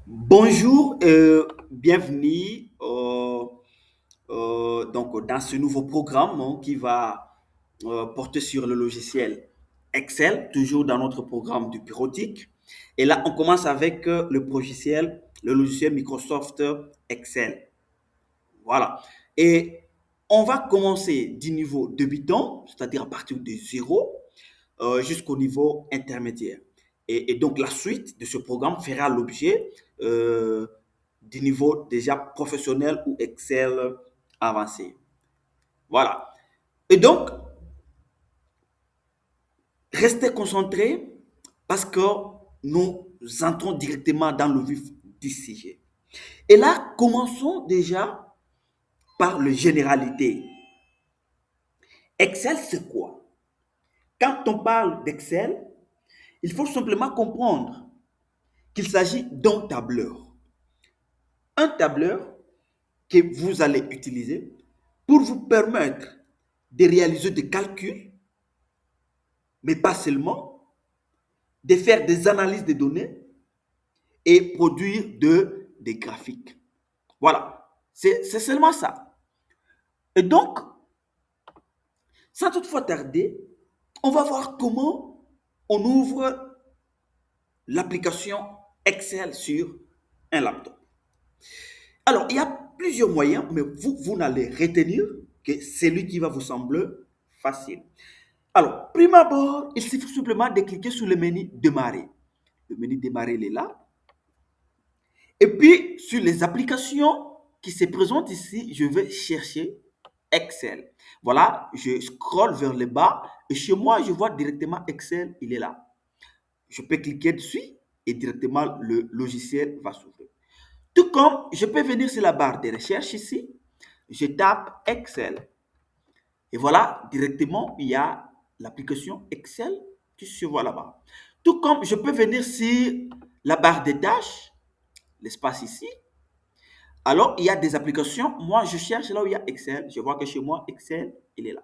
Bonjour, bienvenue donc dans ce nouveau programme qui va porter sur le logiciel Excel, toujours dans notre programme du bureautique. Et là, on commence avec le logiciel Microsoft Excel. Voilà. Et on va commencer du niveau débutant, c'est-à-dire à partir de zéro, jusqu'au niveau intermédiaire. Et donc, la suite de ce programme fera l'objet euh, du niveau déjà professionnel ou Excel avancé. Voilà. Et donc, restez concentrés parce que nous entrons directement dans le vif du sujet. Et là, commençons déjà par le généralité. Excel, c'est quoi? Quand on parle d'Excel, il faut simplement comprendre qu'il s'agit d'un tableur. Un tableur que vous allez utiliser pour vous permettre de réaliser des calculs, mais pas seulement, de faire des analyses de données et produire des graphiques. Voilà, c'est seulement ça. Et donc, sans toutefois tarder, on va voir comment on ouvre l'application Excel sur un laptop. Alors, il y a plusieurs moyens, mais vous n'allez retenir que celui qui va vous sembler facile. Alors, prime abord, il suffit simplement de cliquer sur le menu Démarrer. Le menu Démarrer, il est là. Et puis, sur les applications qui se présentent ici, je vais chercher Excel. Voilà, je scrolle vers le bas et chez moi, je vois directement Excel, il est là. Je peux cliquer dessus et directement le logiciel va s'ouvrir. Tout comme je peux venir sur la barre de recherche ici, je tape Excel. Et voilà, directement, il y a l'application Excel qui se voit là-bas. Tout comme je peux venir sur la barre des tâches, l'espace ici. Alors, il y a des applications. Moi, je cherche là où il y a Excel. Je vois que chez moi, Excel, il est là.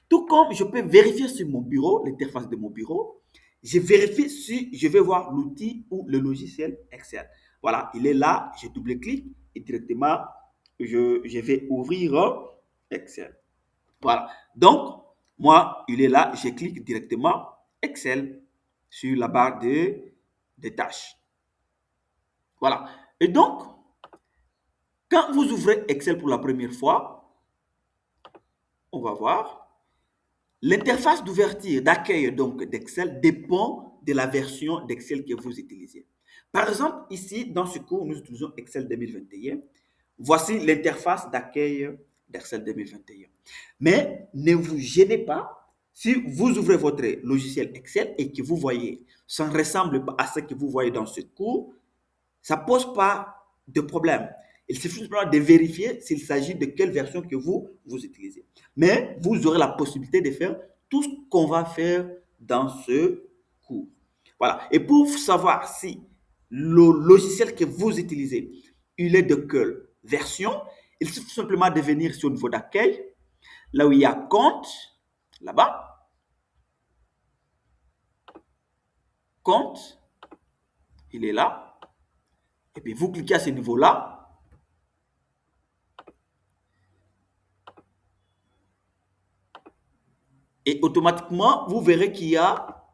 Tout comme je peux vérifier sur mon bureau, l'interface de mon bureau. Je vérifie si je vais voir l'outil ou le logiciel Excel. Voilà, il est là. Je double-clique et directement, je vais ouvrir Excel. Voilà. Donc, moi, il est là. Je clique directement Excel sur la barre des tâches. Voilà. Et donc, quand vous ouvrez Excel pour la première fois, on va voir, l'interface d'ouverture, d'accueil donc d'Excel dépend de la version d'Excel que vous utilisez. Par exemple, ici, dans ce cours, nous utilisons Excel 2021. Voici l'interface d'accueil d'Excel 2021. Mais ne vous gênez pas si vous ouvrez votre logiciel Excel et que vous voyez, ça ne ressemble pas à ce que vous voyez dans ce cours, ça ne pose pas de problème. Il suffit simplement de vérifier s'il s'agit de quelle version que vous utilisez. Mais vous aurez la possibilité de faire tout ce qu'on va faire dans ce cours. Voilà. Et pour savoir si le logiciel que vous utilisez, il est de quelle version, il suffit simplement de venir sur le niveau d'accueil, là où il y a compte, là-bas, compte, il est là. Et puis vous cliquez à ce niveau-là. Et automatiquement, vous verrez qu'il y a,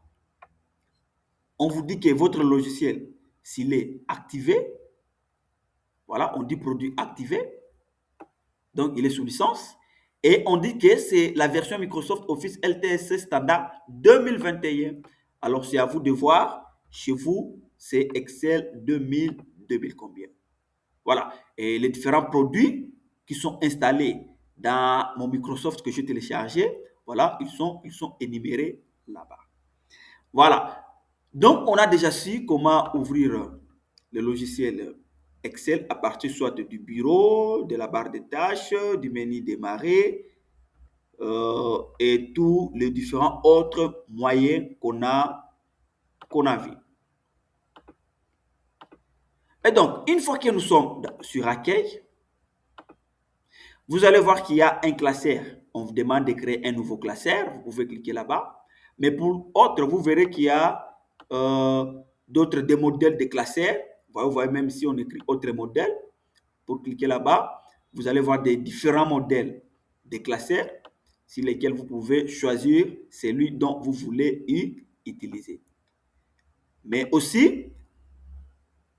on vous dit que votre logiciel, s'il est activé, voilà, on dit produit activé, donc il est sous licence, et on dit que c'est la version Microsoft Office LTSC Standard 2021. Alors c'est à vous de voir, chez vous, c'est Excel 2000, 2000 combien. Voilà, et les différents produits qui sont installés dans mon Microsoft que j'ai téléchargé, voilà, ils sont énumérés là-bas. Voilà. Donc, on a déjà su comment ouvrir le logiciel Excel à partir soit du bureau, de la barre de tâches, du menu démarrer et tous les différents autres moyens qu'on a vus. Et donc, une fois que nous sommes sur Accueil, vous allez voir qu'il y a un classeur. On vous demande de créer un nouveau classeur. Vous pouvez cliquer là-bas. Mais pour autre, vous verrez qu'il y a d'autres des modèles de classeurs. Vous voyez, même si on écrit autre modèle, pour cliquer là-bas, vous allez voir des différents modèles de classeurs sur lesquels vous pouvez choisir celui dont vous voulez utiliser. Mais aussi,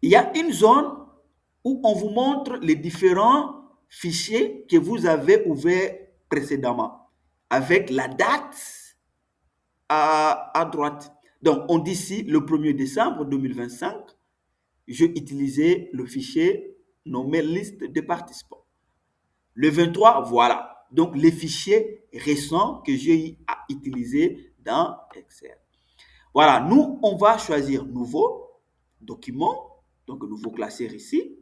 il y a une zone où on vous montre les différents fichiers que vous avez ouverts précédemment avec la date à droite. Donc, on dit ici le 1er décembre 2025, j'ai utilisé le fichier nommé liste de participants. Le 23, voilà. Donc, les fichiers récents que j'ai utilisés dans Excel. Voilà, nous, on va choisir nouveau document, donc nouveau classeur ici.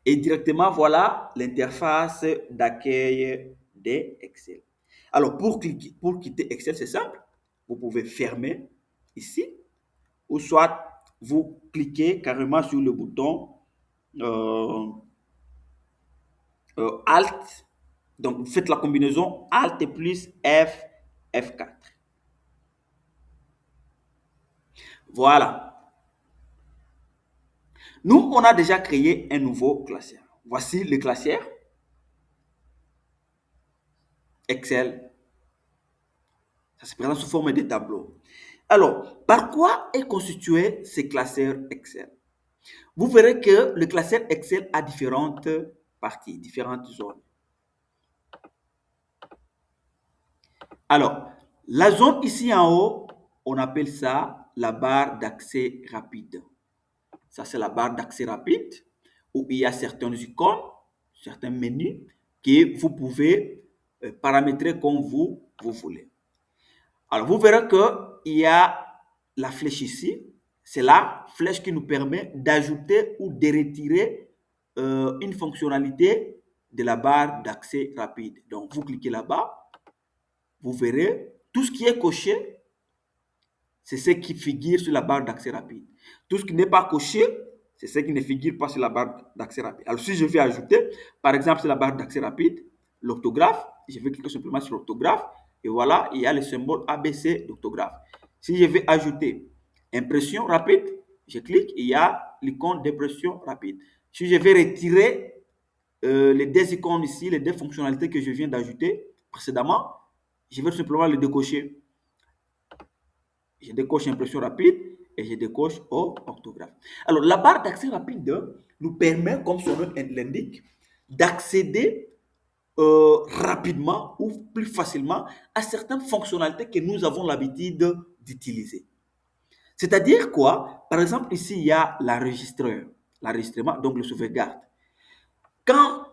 Et directement, voilà l'interface d'accueil d'Excel. Alors, pour quitter Excel, c'est simple. Vous pouvez fermer ici, ou soit vous cliquez carrément sur le bouton Alt. Donc, vous faites la combinaison Alt plus F, F4. Voilà. Nous, on a déjà créé un nouveau classeur. Voici le classeur Excel. Ça se présente sous forme de tableau. Alors, par quoi est constitué ce classeur Excel? Vous verrez que le classeur Excel a différentes parties, différentes zones. Alors, la zone ici en haut, on appelle ça la barre d'accès rapide. Ça, c'est la barre d'accès rapide où il y a certaines icônes, certains menus que vous pouvez paramétrer comme vous voulez. Alors, vous verrez qu'il y a la flèche ici. C'est la flèche qui nous permet d'ajouter ou de retirer une fonctionnalité de la barre d'accès rapide. Donc, vous cliquez là-bas, vous verrez tout ce qui est coché, c'est ce qui figure sur la barre d'accès rapide. Tout ce qui n'est pas coché, c'est ce qui ne figure pas sur la barre d'accès rapide. Alors, si je vais ajouter, par exemple, sur la barre d'accès rapide, l'orthographe, je vais cliquer simplement sur l'orthographe, et voilà, il y a le symbole ABC d'orthographe. Si je vais ajouter impression rapide, je clique, il y a l'icône d'impression rapide. Si je vais retirer les deux icônes ici, les deux fonctionnalités que je viens d'ajouter précédemment, je vais simplement les décocher. Je décoche impression rapide et je décoche orthographe. Alors, la barre d'accès rapide nous permet, comme son nom l'indique, d'accéder rapidement ou plus facilement à certaines fonctionnalités que nous avons l'habitude d'utiliser. C'est-à-dire quoi? Par exemple, ici, il y a l'enregistrement, donc le sauvegarde. Quand,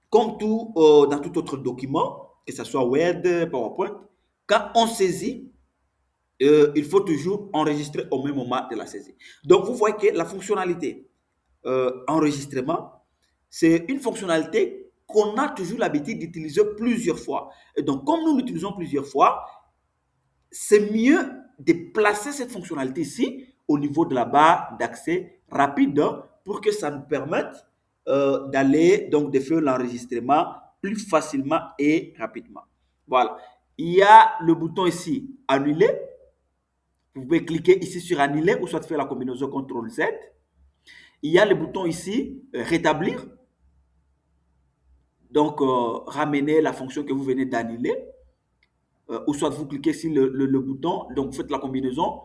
comme tout, dans tout autre document, que ce soit Word, PowerPoint, quand on saisit, il faut toujours enregistrer au même moment de la saisie. Donc, vous voyez que la fonctionnalité enregistrement, c'est une fonctionnalité qu'on a toujours l'habitude d'utiliser plusieurs fois. Et donc, comme nous l'utilisons plusieurs fois, c'est mieux de placer cette fonctionnalité ici au niveau de la barre d'accès rapide pour que ça nous permette d'aller, donc de faire l'enregistrement plus facilement et rapidement. Voilà. Il y a le bouton ici, annuler. Vous pouvez cliquer ici sur annuler ou soit faire la combinaison CTRL-Z. Il y a le bouton ici, rétablir. Donc, ramener la fonction que vous venez d'annuler. Ou soit vous cliquez sur le bouton, donc vous faites la combinaison,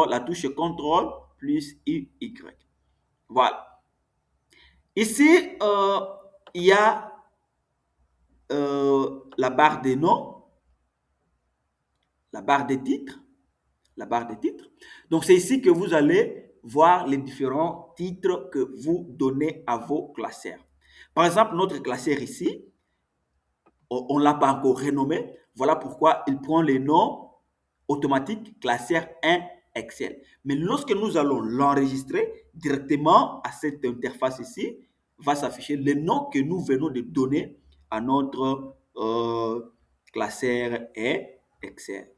la touche CTRL plus Y. Voilà. Ici, il y a la barre des noms, la barre des titres, Donc, c'est ici que vous allez voir les différents titres que vous donnez à vos classeurs. Par exemple, notre classeur ici, on ne l'a pas encore renommé. Voilà pourquoi il prend les noms automatiques classeur 1 Excel. Mais lorsque nous allons l'enregistrer directement à cette interface ici, va s'afficher le nom que nous venons de donner à notre classeur Excel.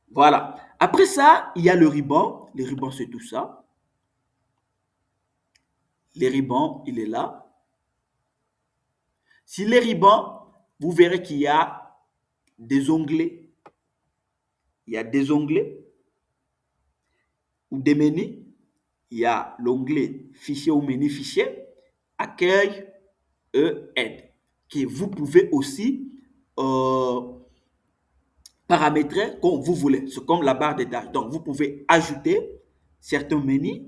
Voilà. Après ça, il y a le ruban. Le ruban, c'est tout ça. Le ruban, il est là. Sur les rubans, vous verrez qu'il y a des onglets. Il y a des onglets. ou des menus, il y a l'onglet fichier ou menu fichier, accueil et aide, que vous pouvez aussi paramétrer comme vous voulez. C'est comme la barre des tâches. Donc, vous pouvez ajouter certains menus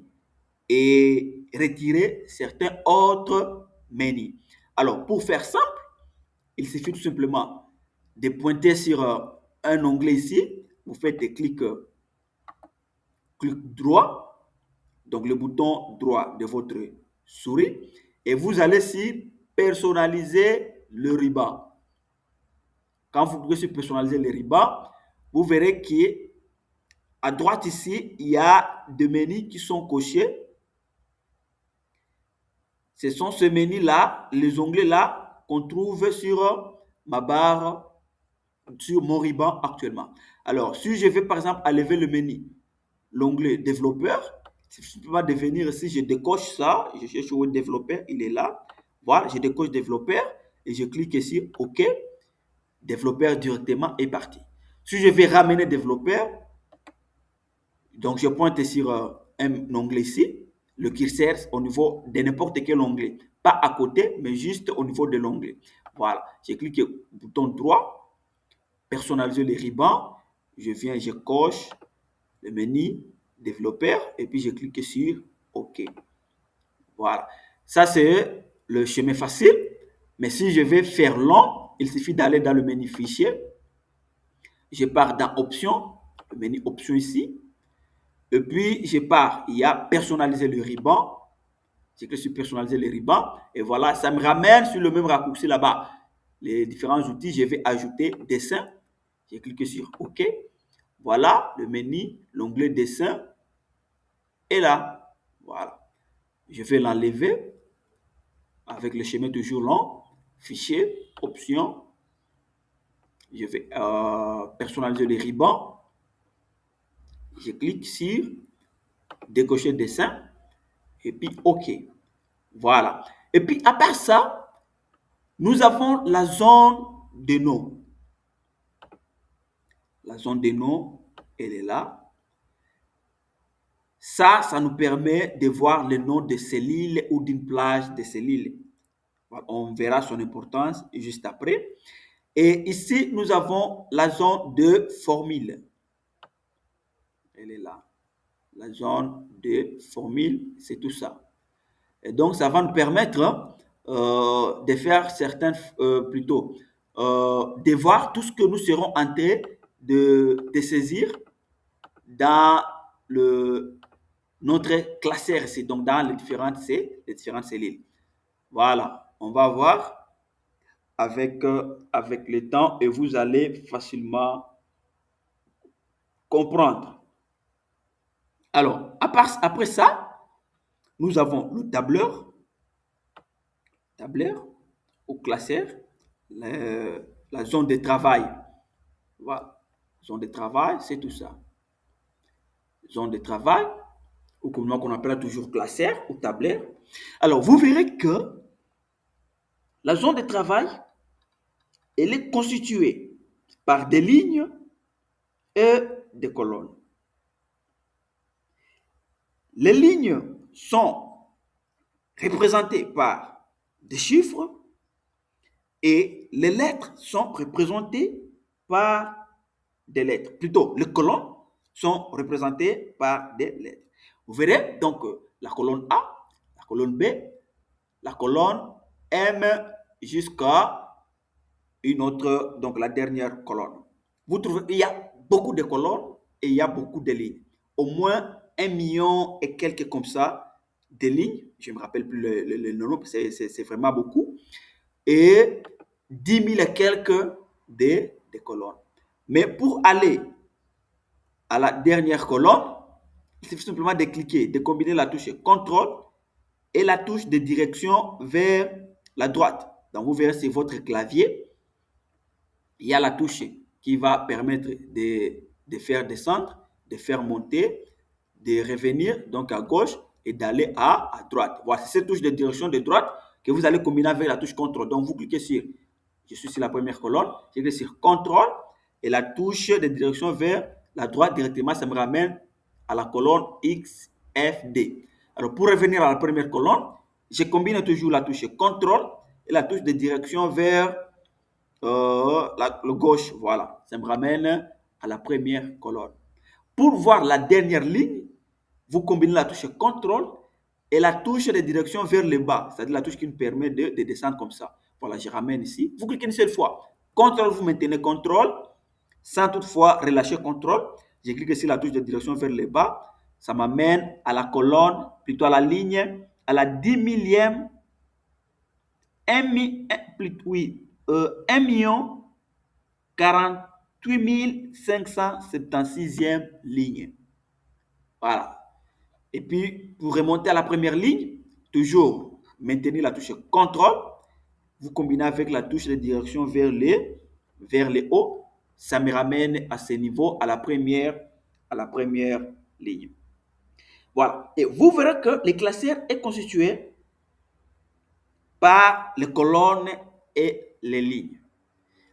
et retirer certains autres menus. Alors, pour faire simple, il suffit tout simplement de pointer sur un onglet ici. Vous faites des clics, clic droit, donc le bouton droit de votre souris, et vous allez sur personnaliser le ruban. Quand vous cliquez sur personnaliser le ruban, vous verrez qu'à droite ici, il y a des menus qui sont cochés. Ce sont ces menus-là, les onglets-là, qu'on trouve sur ma barre, sur mon ruban actuellement. Alors, si je vais par exemple enlever le menu, l'onglet développeur, je peux pas devenir ici, je décoche ça, je cherche où développeur, il est là. Voilà, je décoche développeur et je clique ici, OK. Développeur directement est parti. Si je vais ramener développeur, donc je pointe sur un onglet ici, le curseur au niveau de n'importe quel onglet. Pas à côté, mais juste au niveau de l'onglet. Voilà, je clique bouton droit, personnaliser les rubans, je viens, je coche le menu développeur et puis je clique sur OK. Voilà, ça c'est le chemin facile, mais si je vais faire long, il suffit d'aller dans le menu fichier. Je pars dans options, le menu options ici. Et puis, je pars, il y a personnaliser le ruban. Je clique sur personnaliser le ruban. Et voilà, ça me ramène sur le même raccourci là-bas. Les différents outils, je vais ajouter dessin. Je clique sur OK. Voilà, le menu, l'onglet dessin est là. Voilà. Je vais l'enlever avec le chemin toujours long. Fichier, options. Je vais personnaliser les rubans. Je clique sur décocher dessin et puis OK. Voilà. Et puis à part ça, nous avons la zone de nom. La zone de nom, elle est là. Ça nous permet de voir le nom de cellules ou d'une plage de cellules. On verra son importance juste après. Et ici, nous avons la zone de formule. Elle est là. La zone de formule, c'est tout ça. Et donc, ça va nous permettre de faire certains, de voir tout ce que nous serons en train de saisir dans notre classeur ici, donc dans les différentes cellules. Voilà, on va voir avec le temps et vous allez facilement comprendre. Alors, après ça, nous avons le tableur au classeur, la zone de travail. Voilà, zone de travail, c'est tout ça. Zone de travail, ou comme on appelle toujours classeur ou tableur. Alors, vous verrez que la zone de travail, elle est constituée par des lignes et des colonnes. Les lignes sont représentées par des chiffres et les lettres sont représentées par des lettres. Plutôt, les colonnes sont représentées par des lettres. Vous verrez donc la colonne A, la colonne B, la colonne M jusqu'à une autre, donc la dernière colonne. Vous trouvez, il y a beaucoup de colonnes et il y a beaucoup de lignes. Au moins 1 million et quelques comme ça de lignes. Je ne me rappelle plus le nombre, c'est vraiment beaucoup. Et 10 000 et quelques de colonnes. Mais pour aller à la dernière colonne, il suffit simplement de cliquer, de combiner la touche CTRL et la touche de direction vers la droite. Donc, vous verrez sur votre clavier, il y a la touche qui va permettre de faire descendre, de faire monter, de revenir donc à gauche et d'aller à droite. Voici cette touche de direction de droite que vous allez combiner avec la touche CTRL. Donc, vous cliquez sur, je suis sur la première colonne, je clique sur CTRL et la touche de direction vers la droite directement, ça me ramène à la colonne X, F, D. Alors, pour revenir à la première colonne, je combine toujours la touche CTRL et la touche de direction vers le gauche. Voilà, ça me ramène à la première colonne. Pour voir la dernière ligne, vous combinez la touche CTRL et la touche de direction vers le bas, c'est-à-dire la touche qui nous permet de descendre comme ça. Voilà, je ramène ici. Vous cliquez une seule fois. CTRL, vous maintenez CTRL, sans toutefois relâcher CTRL. Je clique sur la touche de direction vers le bas. Ça m'amène à la colonne, plutôt à la ligne, à la 10 millième, 1 million 48 576e ligne. Voilà. Et puis, pour remonter à la première ligne, toujours maintenir la touche CTRL. Vous combinez avec la touche de direction vers le haut. Ça me ramène à ce niveau, à la première ligne. Voilà. Et vous verrez que le classeur est constitué par les colonnes et les lignes.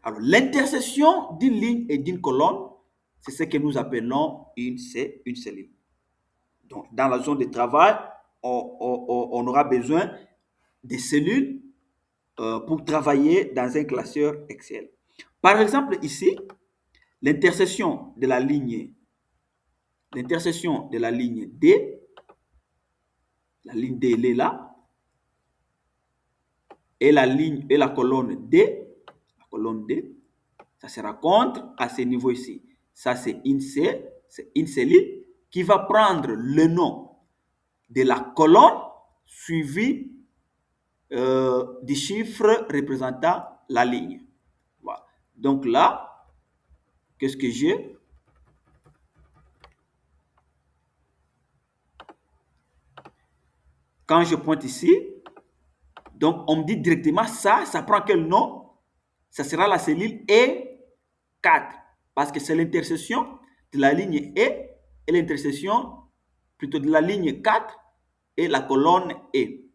Alors, l'intersection d'une ligne et d'une colonne, c'est ce que nous appelons une cellule. Donc, dans la zone de travail, on aura besoin de cellules pour travailler dans un classeur Excel. Par exemple, ici, l'intersection de la ligne D, la ligne D, elle est là, et la colonne D, ça se rencontre à ce niveau ici. Ça, c'est une cellule qui va prendre le nom de la colonne suivi du chiffre représentant la ligne. Voilà. Donc là, qu'est-ce que j'ai? Quand je pointe ici, donc on me dit directement ça prend quel nom? Ça sera la cellule E4 parce que c'est l'intersection de la ligne E et l'intersection plutôt de la ligne 4 et la colonne E.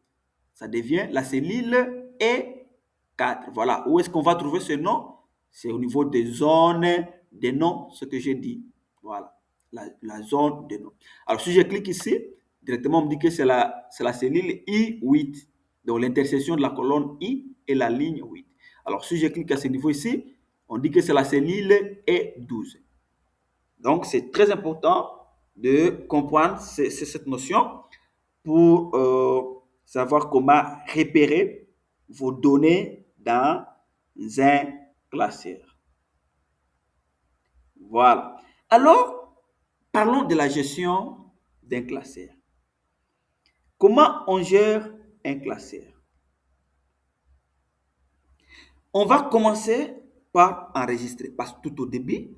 Ça devient la cellule E4. Voilà. Où est-ce qu'on va trouver ce nom? C'est au niveau des zones des noms, ce que j'ai dit. Voilà. La zone des noms. Alors, si je clique ici, directement, on me dit que c'est la cellule I8. Donc, l'intersection de la colonne I et la ligne 8. Alors, si je clique à ce niveau ici, on dit que c'est la cellule E12. Donc, c'est très important de comprendre cette notion pour savoir comment repérer vos données dans un classeur. Voilà. Alors, parlons de la gestion d'un classeur. Comment on gère un classeur? On va commencer par enregistrer parce que tout au début,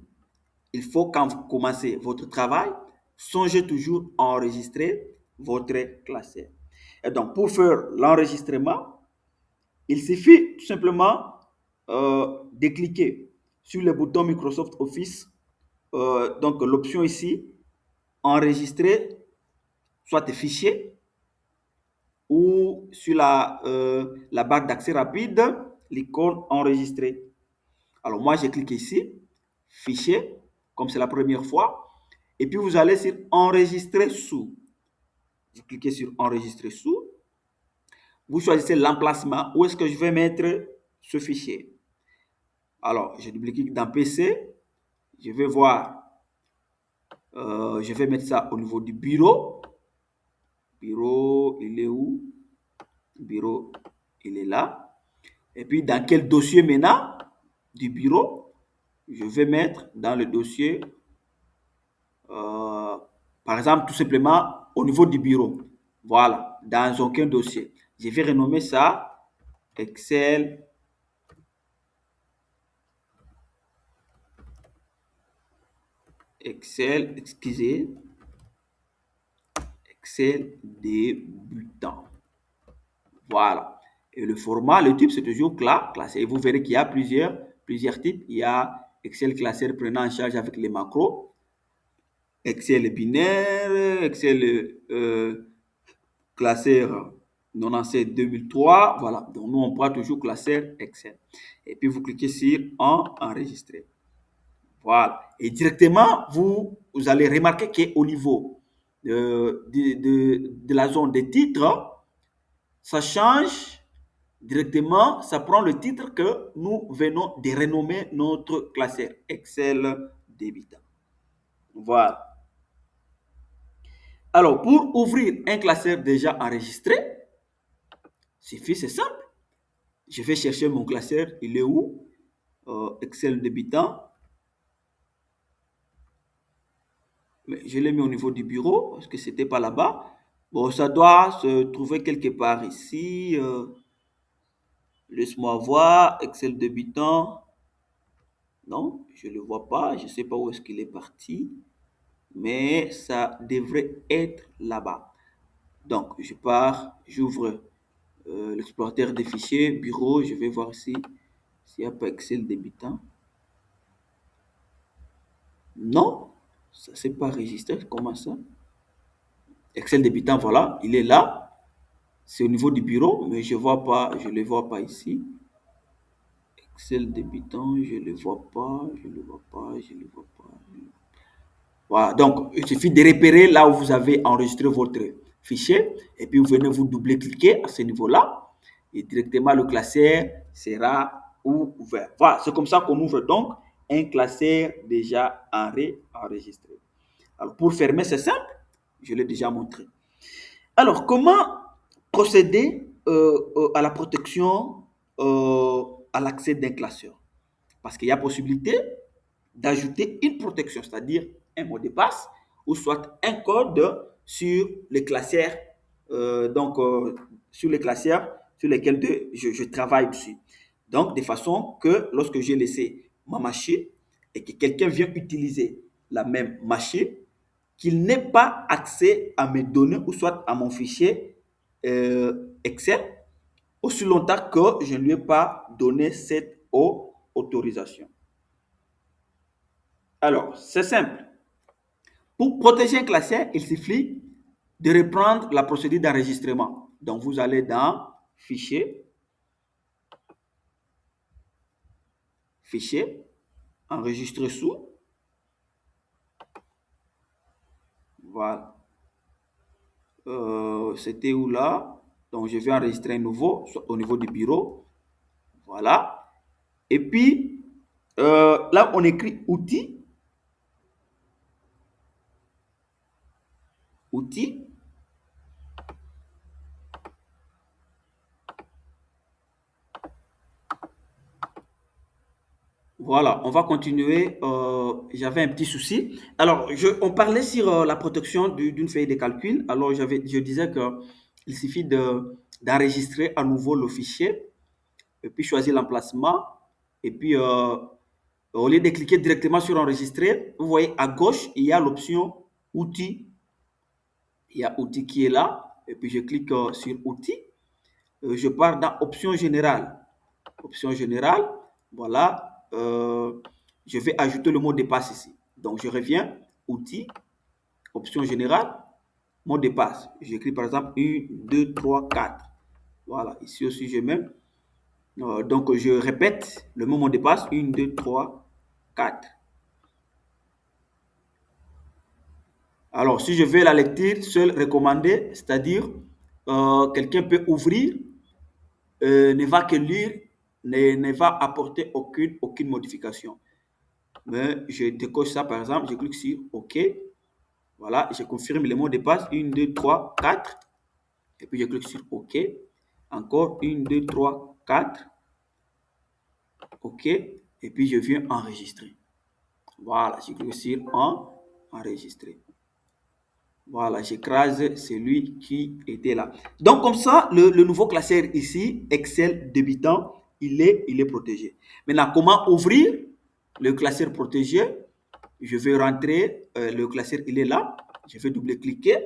il faut quand vous commencez votre travail, songez toujours à enregistrer votre classeur. Et donc, pour faire l'enregistrement, il suffit tout simplement de cliquer sur le bouton Microsoft Office, donc l'option ici, enregistrer, soit des fichiers, ou sur la barre d'accès rapide, l'icône enregistrer. Alors moi, je clique ici, fichier, comme c'est la première fois, et puis vous allez sur enregistrer sous. Vous cliquez sur enregistrer sous. Vous choisissez l'emplacement où est-ce que je vais mettre ce fichier. Alors, je double-clique dans PC. Je vais voir, je vais mettre ça au niveau du bureau. Bureau, il est où? Bureau, il est là. Et puis, dans quel dossier maintenant du bureau? Je vais mettre dans le dossier, par exemple, tout simplement au niveau du bureau. Voilà, dans aucun dossier. Je vais renommer ça Excel. Excusez. Excel débutant. Voilà. Et le format, le type, c'est toujours classé. Et vous verrez qu'il y a plusieurs types. Il y a Excel classeur prenant en charge avec les macros. Excel binaire, Excel classeur 97 2003. Voilà. Donc, nous, on prend toujours classeur Excel. Et puis, vous cliquez sur enregistrer. Voilà. Et directement, vous allez remarquer qu'au niveau de la zone des titres, ça change directement, ça prend le titre que nous venons de renommer notre classeur Excel débitant. Voilà. Alors, pour ouvrir un classeur déjà enregistré, c'est simple. Je vais chercher mon classeur, il est où? Excel débitant. Mais je l'ai mis au niveau du bureau parce que c'était pas là-bas. Bon, ça doit se trouver quelque part ici. Laisse-moi voir. Excel débutant. Non, je ne le vois pas. Je ne sais pas où est-ce qu'il est parti. Mais ça devrait être là-bas. Donc, je pars, j'ouvre l'explorateur des fichiers, bureau. Je vais voir ici s'il n'y a pas Excel débutant. Non, ça ne s'est pas enregistré. Comment ça? Excel débutant, voilà, il est là. C'est au niveau du bureau, mais je vois pas, je le vois pas ici. Excel débutant, je le vois pas, je le vois pas, je le vois pas. Voilà, donc il suffit de repérer là où vous avez enregistré votre fichier et puis vous venez vous double-cliquer à ce niveau-là et directement le classeur sera ouvert. Voilà, c'est comme ça qu'on ouvre donc un classeur déjà enregistré. Alors pour fermer, c'est simple, je l'ai déjà montré. Alors, comment procéder à la protection à l'accès d'un classeur? Parce qu'il y a possibilité d'ajouter une protection, c'est-à-dire un mot de passe ou soit un code sur les classeurs, sur les classeurs sur lesquels je travaille dessus. Donc, de façon que lorsque j'ai laissé ma machine et que quelqu'un vient utiliser la même machine, qu'il n'ait pas accès à mes données ou soit à mon fichier Excel aussi longtemps que je ne lui ai pas donné cette autorisation. Alors, c'est simple. Pour protéger un classeur, il suffit de reprendre la procédure d'enregistrement. Donc, vous allez dans Fichier, Fichier, Enregistrer sous. Voilà. C'était où là? Donc, je vais enregistrer un nouveau au niveau du bureau. Voilà. Et puis, là, on écrit outils. Outils. Voilà, on va continuer. J'avais un petit souci. Alors, on parlait sur la protection d'une feuille de calcul. Alors, je disais qu'il suffit d'enregistrer à nouveau le fichier et puis choisir l'emplacement. Et puis, au lieu de cliquer directement sur enregistrer, vous voyez à gauche, il y a l'option outils. Il y a outils qui est là. Et puis, je clique sur outils. Je pars dans option générale. Option générale, voilà. Je vais ajouter le mot de passe ici. Donc, je reviens, outils, option générale, mot de passe. J'écris par exemple 1, 2, 3, 4. Voilà, ici aussi je mets. Donc, je répète le mot de passe 1, 2, 3, 4. Alors, si je vais la lecture seule recommandée, c'est-à-dire quelqu'un peut ouvrir, ne va que lire, ne va apporter aucune modification. Mais je décoche ça par exemple, je clique sur OK. Voilà, je confirme les mots de passe 1, 2, 3, 4. Et puis je clique sur OK. Encore 1, 2, 3, 4. OK. Et puis je viens enregistrer. Voilà, je clique sur enregistrer. Voilà, j'écrase celui qui était là. Donc comme ça, le nouveau classeur ici, Excel débutant, il est protégé. Maintenant, comment ouvrir le classeur protégé? Je vais rentrer, le classeur, il est là. Je vais double-cliquer.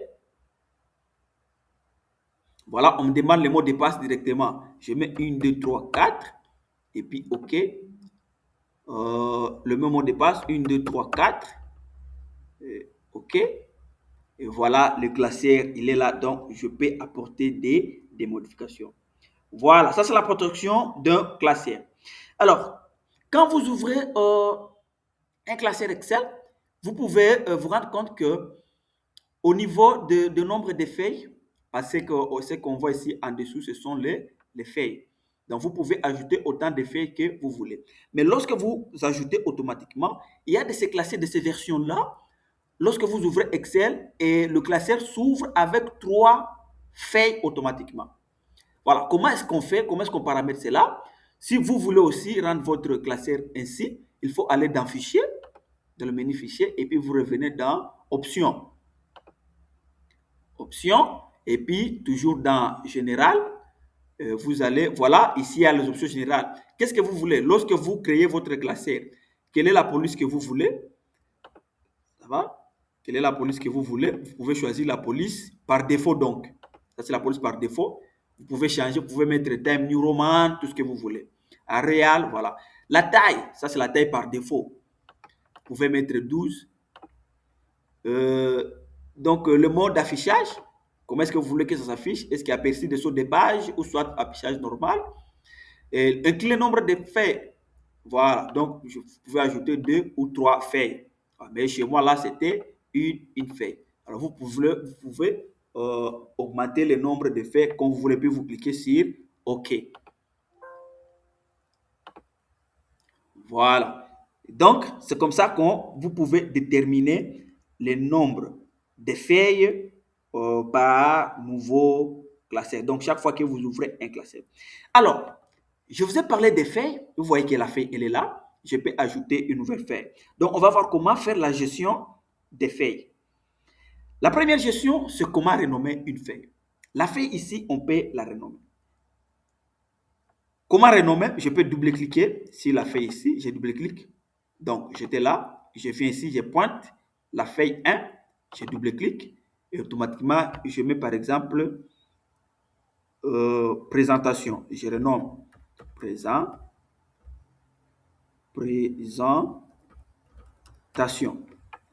Voilà, on me demande le mot de passe directement. Je mets 1, 2, 3, 4. Et puis, OK. Le même mot de passe, 1, 2, 3, 4. OK. Et voilà, le classeur, il est là. Donc, je peux apporter des modifications. Voilà, ça c'est la protection d'un classeur. Alors, quand vous ouvrez un classeur Excel, vous pouvez vous rendre compte que au niveau de nombre de feuilles, parce que ce qu'on voit ici en dessous, ce sont les feuilles. Donc, vous pouvez ajouter autant de feuilles que vous voulez. Mais lorsque vous ajoutez automatiquement, il y a de ces classeurs de ces versions-là. Lorsque vous ouvrez Excel et le classeur s'ouvre avec 3 feuilles automatiquement. Voilà, comment est-ce qu'on fait? Comment est-ce qu'on paramètre cela? Si vous voulez aussi rendre votre classeur ainsi, il faut aller dans Fichier, dans le menu Fichier, et puis vous revenez dans Options. Options, et puis toujours dans Général, vous allez, voilà, ici il y a les options générales. Qu'est-ce que vous voulez? Lorsque vous créez votre classeur, quelle est la police que vous voulez? Ça va? Quelle est la police que vous voulez? Vous pouvez choisir la police par défaut donc. Ça, c'est la police par défaut. Vous pouvez changer, vous pouvez mettre Time New Roman, tout ce que vous voulez. Areal, voilà. La taille, ça, c'est la taille par défaut. Vous pouvez mettre 12. Donc, le mode d'affichage, comment est-ce que vous voulez que ça s'affiche? Est-ce qu'il y a aperçu des sauts de page ou soit affichage normal? Et inclut le nombre de feuilles. Voilà, donc vous pouvez ajouter 2 ou 3 feuilles. Mais chez moi, là, c'était une feuille. Alors, vous pouvez augmenter le nombre de feuilles quand vous voulez, puis vous cliquez sur OK. Voilà. Donc, c'est comme ça que vous pouvez déterminer le nombre de feuilles par nouveau classeur. Donc, chaque fois que vous ouvrez un classeur. Alors, je vous ai parlé des feuilles. Vous voyez que la feuille, elle est là. Je peux ajouter une nouvelle feuille. Donc, on va voir comment faire la gestion des feuilles. La première gestion, c'est comment renommer une feuille. La feuille ici, on peut la renommer. Comment renommer? Je peux double-cliquer sur la feuille ici. Je double-clique. Donc, j'étais là. Je viens ici, je pointe la feuille 1. Je double-clique. Et automatiquement, je mets par exemple présentation. Je renomme présentation.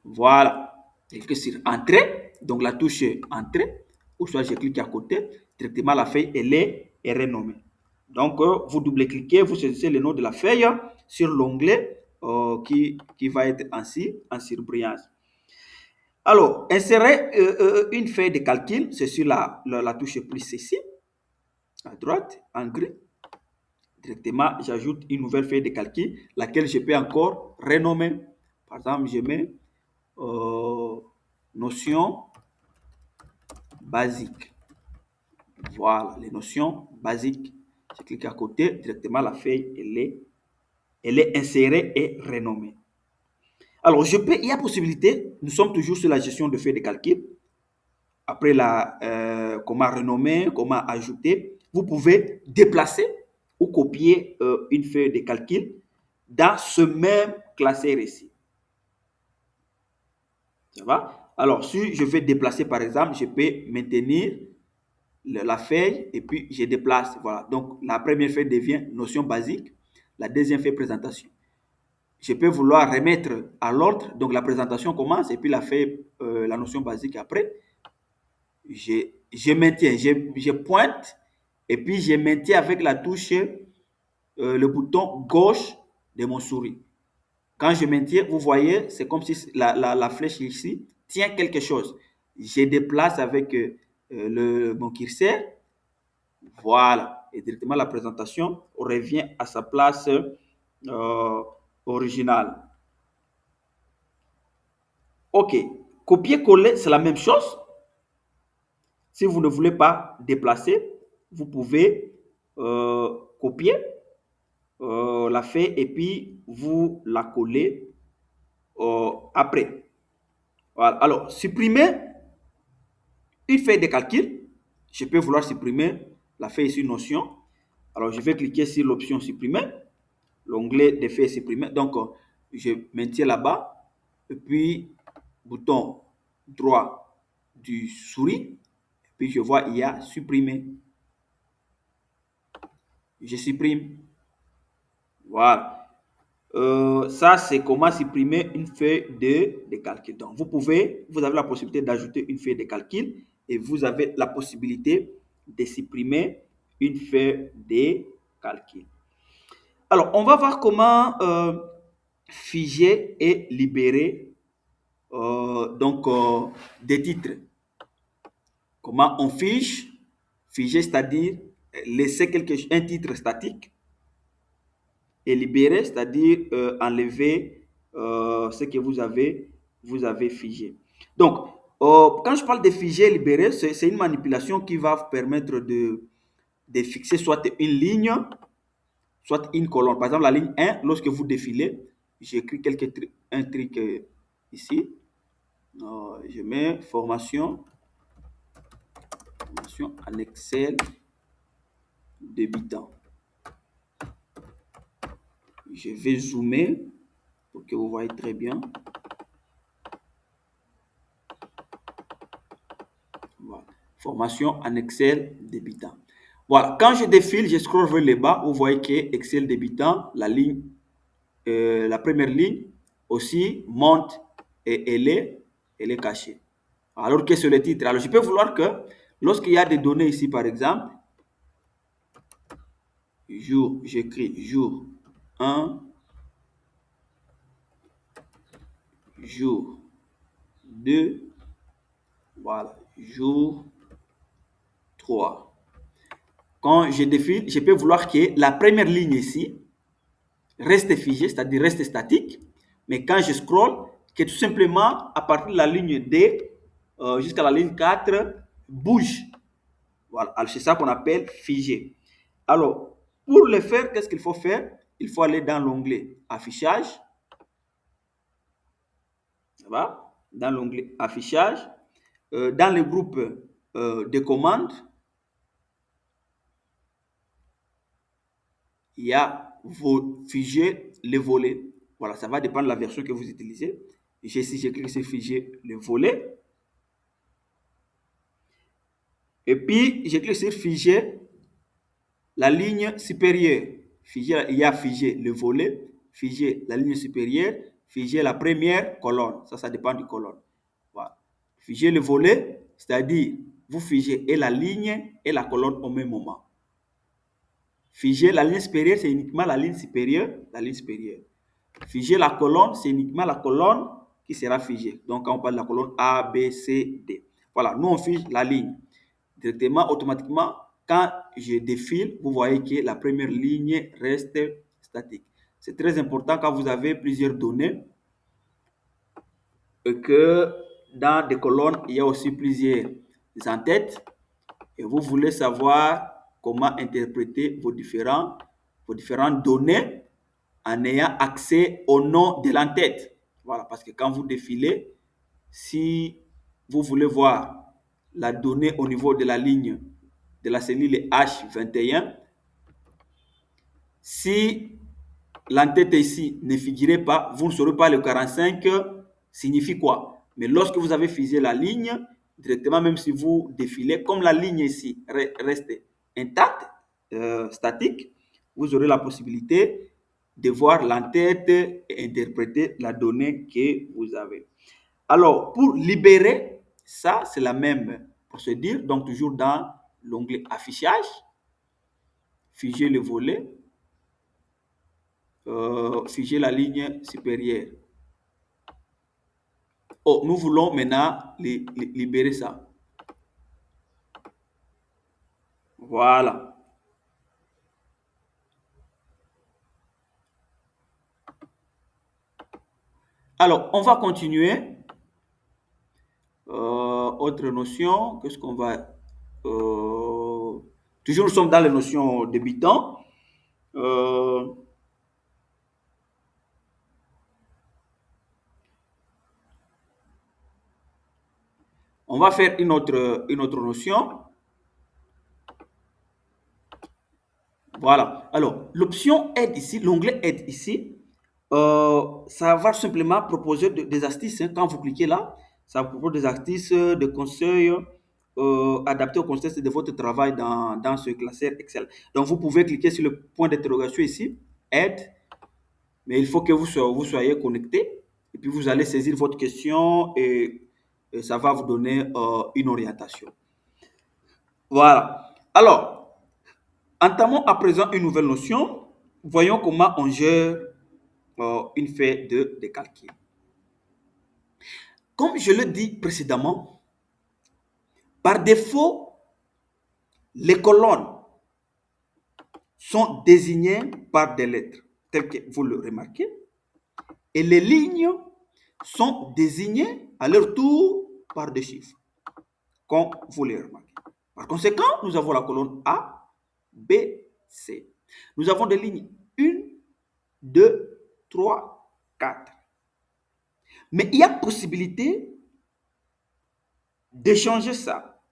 Voilà. Je clique sur Entrée. Donc, la touche Entrée. Ou soit je clique à côté. Directement, la feuille, elle est renommée. Donc, vous double-cliquez, vous choisissez le nom de la feuille sur l'onglet qui va être ainsi en surbrillance. Alors, insérer une feuille de calcul, c'est sur la touche plus ici, à droite, en gris. Directement, j'ajoute une nouvelle feuille de calcul, laquelle je peux encore renommer. Par exemple, je mets notion basique. Voilà, les notions basiques. Je clique à côté, directement la feuille, elle est insérée et renommée. Alors, il y a possibilité, nous sommes toujours sur la gestion de feuilles de calcul. Après comment renommer, comment ajouter, vous pouvez déplacer ou copier une feuille de calcul dans ce même classeur ici. Ça va? Alors, si je veux déplacer, par exemple, je peux maintenir la feuille et puis je déplace. Voilà. Donc, la première feuille devient notion basique. La deuxième feuille présentation. Je peux vouloir remettre à l'ordre. Donc, la présentation commence et puis la feuille, la notion basique après. Je maintiens, je pointe et puis je maintiens avec la touche, le bouton gauche de mon souris. Quand je maintiens, vous voyez, c'est comme si la flèche ici tient quelque chose. Je déplace avec mon curseur. Voilà. Et directement, la présentation revient à sa place originale. OK. Copier-coller, c'est la même chose. Si vous ne voulez pas déplacer, vous pouvez copier la feuille et puis vous la collez après. Voilà. Alors, supprimer une feuille de calcul. Je peux vouloir supprimer la feuille ici notion. Alors, je vais cliquer sur l'option supprimer. L'onglet des feuilles supprimer. Donc, je maintiens là-bas. Et puis, bouton droit du souris. Et puis, je vois, il y a supprimer. Je supprime. Voilà. Ça, c'est comment supprimer une feuille de calcul. Donc, vous avez la possibilité d'ajouter une feuille de calcul et vous avez la possibilité de supprimer une feuille de calcul. Alors, on va voir comment figer et libérer des titres. Comment on fige? Figer, c'est-à-dire laisser un titre statique, et libérer, c'est-à-dire enlever ce que vous avez figé. Donc, quand je parle de figer, libérer, c'est une manipulation qui va vous permettre de fixer soit une ligne, soit une colonne. Par exemple, la ligne 1, lorsque vous défilez, j'écris un truc ici. Je mets formation en Excel débutant. Je vais zoomer pour que vous voyez très bien. Voilà. Formation en Excel débutant. Voilà. Quand je défile, je scroll vers le bas. Vous voyez que Excel débutant, la première ligne aussi monte et elle est cachée. Alors que sur le titre, alors je peux vouloir que lorsqu'il y a des données ici, par exemple, jour, j'écris jour 1, jour 2, voilà, jour 3. Quand je défile, je peux vouloir que la première ligne ici reste figée, c'est-à-dire reste statique. Mais quand je scroll, que tout simplement, à partir de la ligne D jusqu'à la ligne 4, bouge. Voilà, c'est ça qu'on appelle figé. Alors, pour le faire, qu'est-ce qu'il faut faire? Il faut aller dans l'onglet affichage. Ça va? Dans l'onglet affichage. Dans le groupe de commandes, il y a vos fichiers, les volets. Voilà, ça va dépendre de la version que vous utilisez. Ici, j'ai cliqué sur fichier, le volet. Et puis, j'ai cliqué sur fichier, la ligne supérieure. Fichier, il y a fichier, le volet, fichier, la ligne supérieure, fichier, la première colonne. Ça dépend du colonne. Voilà. Fichier, le volet, c'est-à-dire, vous figez et la ligne et la colonne au même moment. Figer la ligne supérieure, c'est uniquement la ligne supérieure, Figer la colonne, c'est uniquement la colonne qui sera figée. Donc, quand on parle de la colonne A, B, C, D. Voilà, nous, on fige la ligne. Directement, automatiquement, quand je défile, vous voyez que la première ligne reste statique. C'est très important quand vous avez plusieurs données et que dans des colonnes, il y a aussi plusieurs en-têtes et vous voulez savoir comment interpréter vos différentes données en ayant accès au nom de l'entête. Voilà, parce que quand vous défilez, si vous voulez voir la donnée au niveau de la ligne de la cellule H21, si l'entête ici ne figurait pas, vous ne saurez pas le 45 signifie quoi. Mais lorsque vous avez figé la ligne, directement, même si vous défilez, comme la ligne ici reste intacte, statique, vous aurez la possibilité de voir l'entête et interpréter la donnée que vous avez. Alors, pour libérer, ça, c'est la même procédure. Donc, toujours dans l'onglet affichage, figer le volet, figer la ligne supérieure. Oh, nous voulons maintenant libérer ça. Voilà. Alors, on va continuer. Autre notion, qu'est-ce qu'on va... toujours, nous sommes dans les notions débutantes. On va faire une autre notion. Voilà. Alors, l'option aide ici, l'onglet aide ici, ça va simplement proposer des astuces. Quand vous cliquez là, ça vous propose des astuces, des conseils adaptés au contexte de votre travail dans ce classeur Excel. Donc, vous pouvez cliquer sur le point d'interrogation ici, aide, mais il faut que vous soyez connecté. Et puis, vous allez saisir votre question et ça va vous donner une orientation. Voilà. Alors, entamons à présent une nouvelle notion. Voyons comment on gère une feuille de calcul. Comme je le dis précédemment, par défaut, les colonnes sont désignées par des lettres, telles que vous le remarquez, et les lignes sont désignées à leur tour par des chiffres, comme vous les remarquez. Par conséquent, nous avons la colonne A, B, C. Nous avons des lignes 1, 2, 3, 4. Mais il y a possibilité d'échanger ça.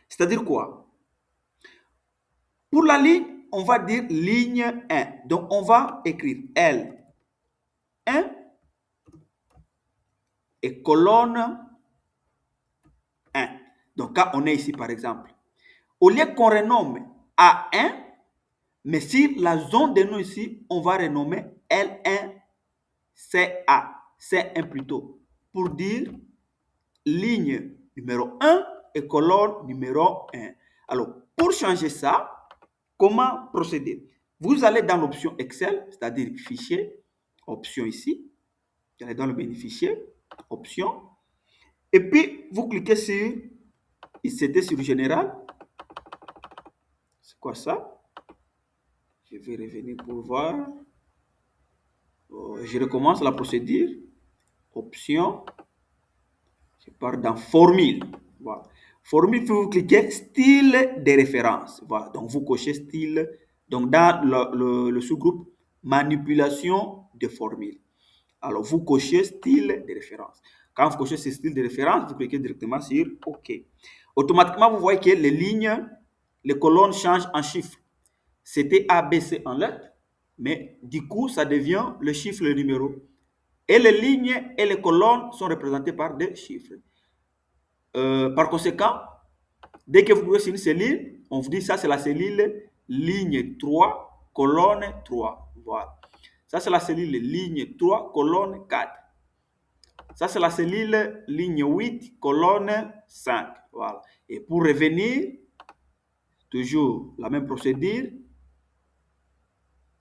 C'est-à-dire quoi? Pour la ligne, on va dire ligne 1. Donc, on va écrire L1 et colonne 1. Donc, quand on est ici, par exemple, au lieu qu'on renomme A1, mais si la zone de nous ici, on va renommer L1 CA, C1 plutôt, pour dire ligne numéro 1 et colonne numéro 1. Alors, pour changer ça, comment procéder? Vous allez dans l'option Excel, c'est-à-dire fichier, option ici. Vous allez dans le menu fichier, option. Et puis, vous cliquez sur, c'était sur général. C'est quoi ça? Je vais revenir pour voir. Je recommence la procédure. Option. Je pars dans formule. Voilà. Formule, puis vous cliquez style de référence. Voilà. Donc, vous cochez style. Donc, dans le sous-groupe manipulation de formule. Alors, vous cochez style de référence. Quand vous cochez ce style de référence, vous cliquez directement sur OK. Automatiquement, vous voyez que les lignes, les colonnes changent en chiffres. C'était ABC en lettres, mais du coup, ça devient le chiffre, le numéro. Et les lignes et les colonnes sont représentées par des chiffres. Par conséquent, dès que vous trouvez sur une cellule, on vous dit ça, c'est la cellule ligne 3, colonne 3. Voilà. Ça, c'est la cellule ligne 3, colonne 4. Ça, c'est la cellule ligne 8, colonne 5. Voilà. Et pour revenir, toujours la même procédure.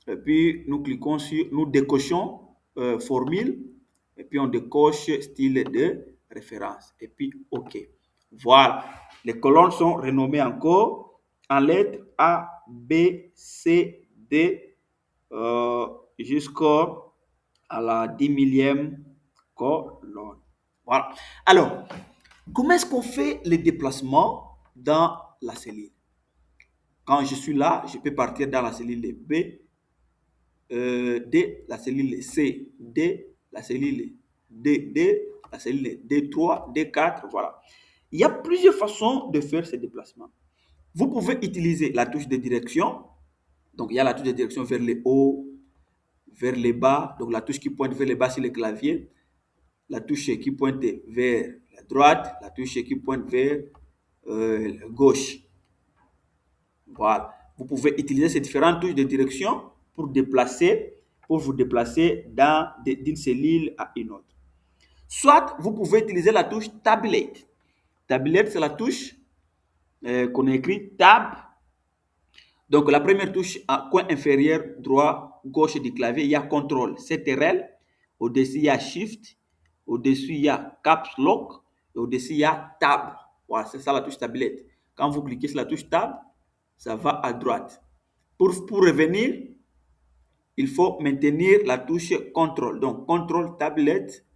Et puis, nous cliquons sur, nous décochons formule. Et puis, on décoche style de référence. Et puis, OK. Voilà. Les colonnes sont renommées encore en lettres A, B, C, D, jusqu'à la 10 millième colonne. Voilà. Alors, comment est-ce qu'on fait les déplacements dans la cellule? Quand je suis là, je peux partir dans la cellule B, D, la cellule C, D, la cellule D, D, la cellule D3, D4, voilà. Il y a plusieurs façons de faire ces déplacements. Vous pouvez utiliser la touche de direction. Donc, il y a la touche de direction vers le haut, vers le bas. Donc, la touche qui pointe vers le bas sur le clavier. La touche qui pointe vers la droite. La touche qui pointe vers la gauche. Voilà. Vous pouvez utiliser ces différentes touches de direction pour vous déplacer d'une cellule à une autre. Soit vous pouvez utiliser la touche tablette. Tablette, c'est la touche qu'on écrit tab. Donc, la première touche, à coin inférieur droit, gauche du clavier, il y a CTRL, CTRL. Au-dessus, il y a Shift. Au-dessus, il y a Caps Lock. Et au-dessus, il y a Tab. Voilà, c'est ça la touche tablette. Quand vous cliquez sur la touche Tab, ça va à droite. Pour revenir, il faut maintenir la touche CTRL. Donc, CTRL tablette,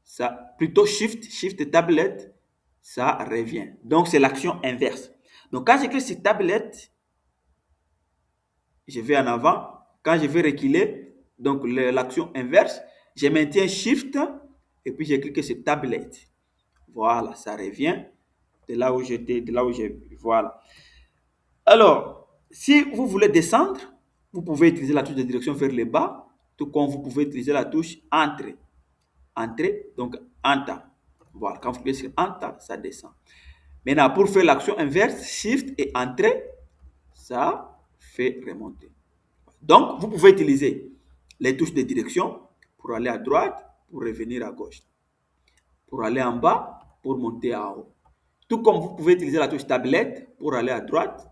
ça, plutôt Shift tablette, ça revient. Donc, c'est l'action inverse. Donc, quand j'écris sur tablette, je vais en avant. Quand je vais reculer, donc l'action inverse, je maintiens Shift et puis je clique sur tablette. Voilà, ça revient de là où j'étais, de là où j'ai. Voilà. Alors, si vous voulez descendre, vous pouvez utiliser la touche de direction vers le bas, tout comme vous pouvez utiliser la touche Entrée. Entrée, donc Enter. Voilà, quand vous cliquez sur Enter, ça descend. Maintenant, pour faire l'action inverse, Shift et Entrée, ça fait remonter. Donc, vous pouvez utiliser les touches de direction pour aller à droite, pour revenir à gauche. Pour aller en bas, pour monter en haut. Tout comme vous pouvez utiliser la touche tablette pour aller à droite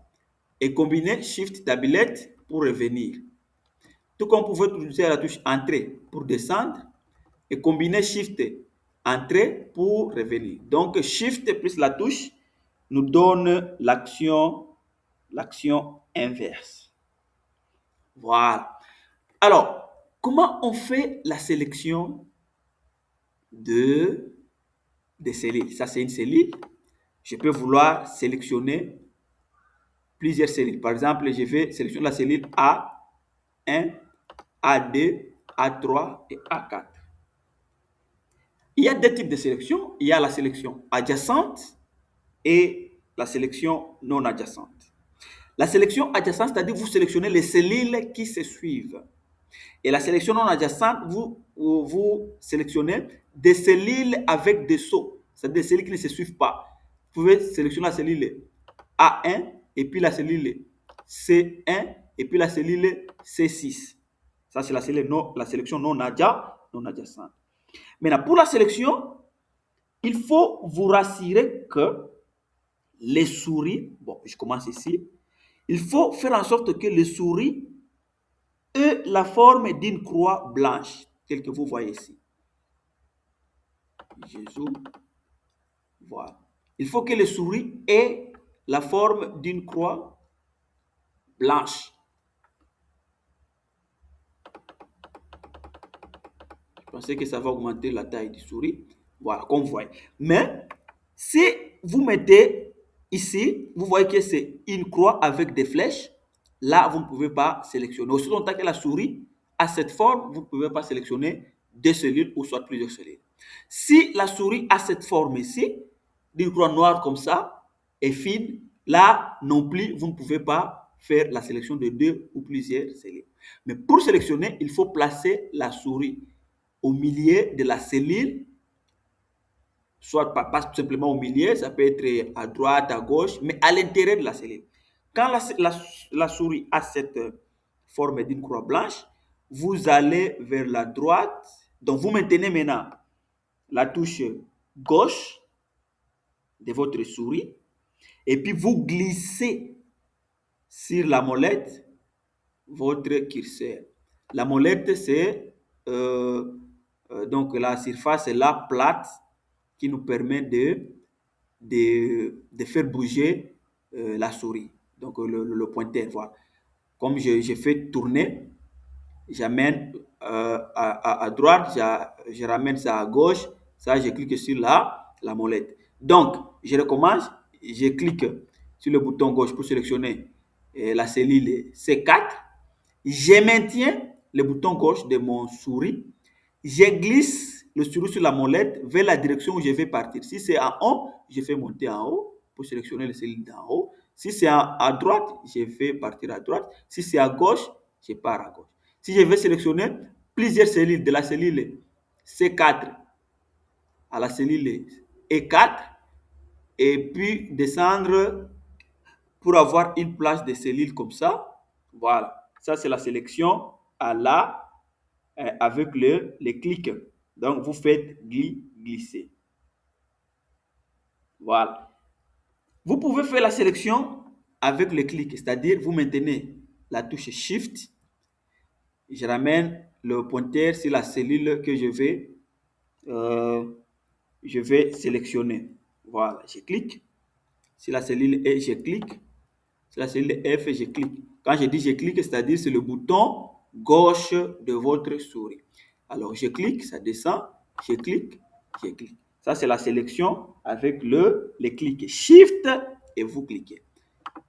et combiner Shift tablette pour revenir. Tout comme vous pouvez utiliser la touche Entrée pour descendre et combiner Shift Entrée pour revenir. Donc, Shift plus la touche nous donne l'action inverse. Voilà. Alors, comment on fait la sélection des cellules? Ça, c'est une cellule. Je peux vouloir sélectionner plusieurs cellules. Par exemple, je vais sélectionner la cellule A1, A2, A3 et A4. Il y a deux types de sélection. Il y a la sélection adjacente et la sélection non adjacente. La sélection adjacente, c'est-à-dire vous sélectionnez les cellules qui se suivent. Et la sélection non adjacente, vous sélectionnez des cellules avec des sauts, c'est-à-dire des cellules qui ne se suivent pas. Vous pouvez sélectionner la cellule A1 et puis la cellule C1 et puis la cellule C6. Ça, c'est la sélection non adjacente. Maintenant, pour la sélection, il faut vous rassurer que les souris, bon, je commence ici, il faut faire en sorte que les souris aient la forme d'une croix blanche, telle que vous voyez ici. Jésus, voilà. Il faut que les souris aient la forme d'une croix blanche. Je pensais que ça va augmenter la taille du souris. Voilà, comme vous voyez. Mais si vous mettez ici, vous voyez que c'est une croix avec des flèches. Là, vous ne pouvez pas sélectionner. Aussi longtemps que la souris a cette forme, vous ne pouvez pas sélectionner des cellules ou soit plusieurs cellules. Si la souris a cette forme ici, d'une croix noire comme ça, et fine, là non plus, vous ne pouvez pas faire la sélection de deux ou plusieurs cellules. Mais pour sélectionner, il faut placer la souris au milieu de la cellule, soit pas simplement au milieu, ça peut être à droite, à gauche, mais à l'intérieur de la cellule. Quand la souris a cette forme d'une croix blanche, vous allez vers la droite. Donc, vous maintenez maintenant la touche gauche de votre souris et puis vous glissez sur la molette votre curseur. La molette, c'est donc la surface est là plate qui nous permet de faire bouger la souris. Donc le pointeur, voilà. Comme je fais tourner, j'amène à droite, je ramène ça à gauche, ça je clique sur la molette. Donc je recommence, je clique sur le bouton gauche pour sélectionner la cellule C4. Je maintiens le bouton gauche de mon souris. Je glisse le souris sur la molette vers la direction où je vais partir. Si c'est en haut, je fais monter en haut pour sélectionner les cellules d'en haut. Si c'est à droite, je fais partir à droite. Si c'est à gauche, je pars à gauche. Si je veux sélectionner plusieurs cellules de la cellule C4 à la cellule E4 et puis descendre pour avoir une place de cellules comme ça, voilà. Ça, c'est la sélection avec les clics. Donc, vous faites glisser. Voilà. Vous pouvez faire la sélection avec le clic, c'est-à-dire vous maintenez la touche Shift. Je ramène le pointeur sur la cellule que je vais sélectionner. Voilà, je clique. Sur la cellule E, je clique. Sur la cellule F, je clique. Quand je dis je clique, c'est-à-dire c'est le bouton gauche de votre souris. Alors, je clique, ça descend. Je clique, je clique. Ça, c'est la sélection avec les clics. Shift et vous cliquez.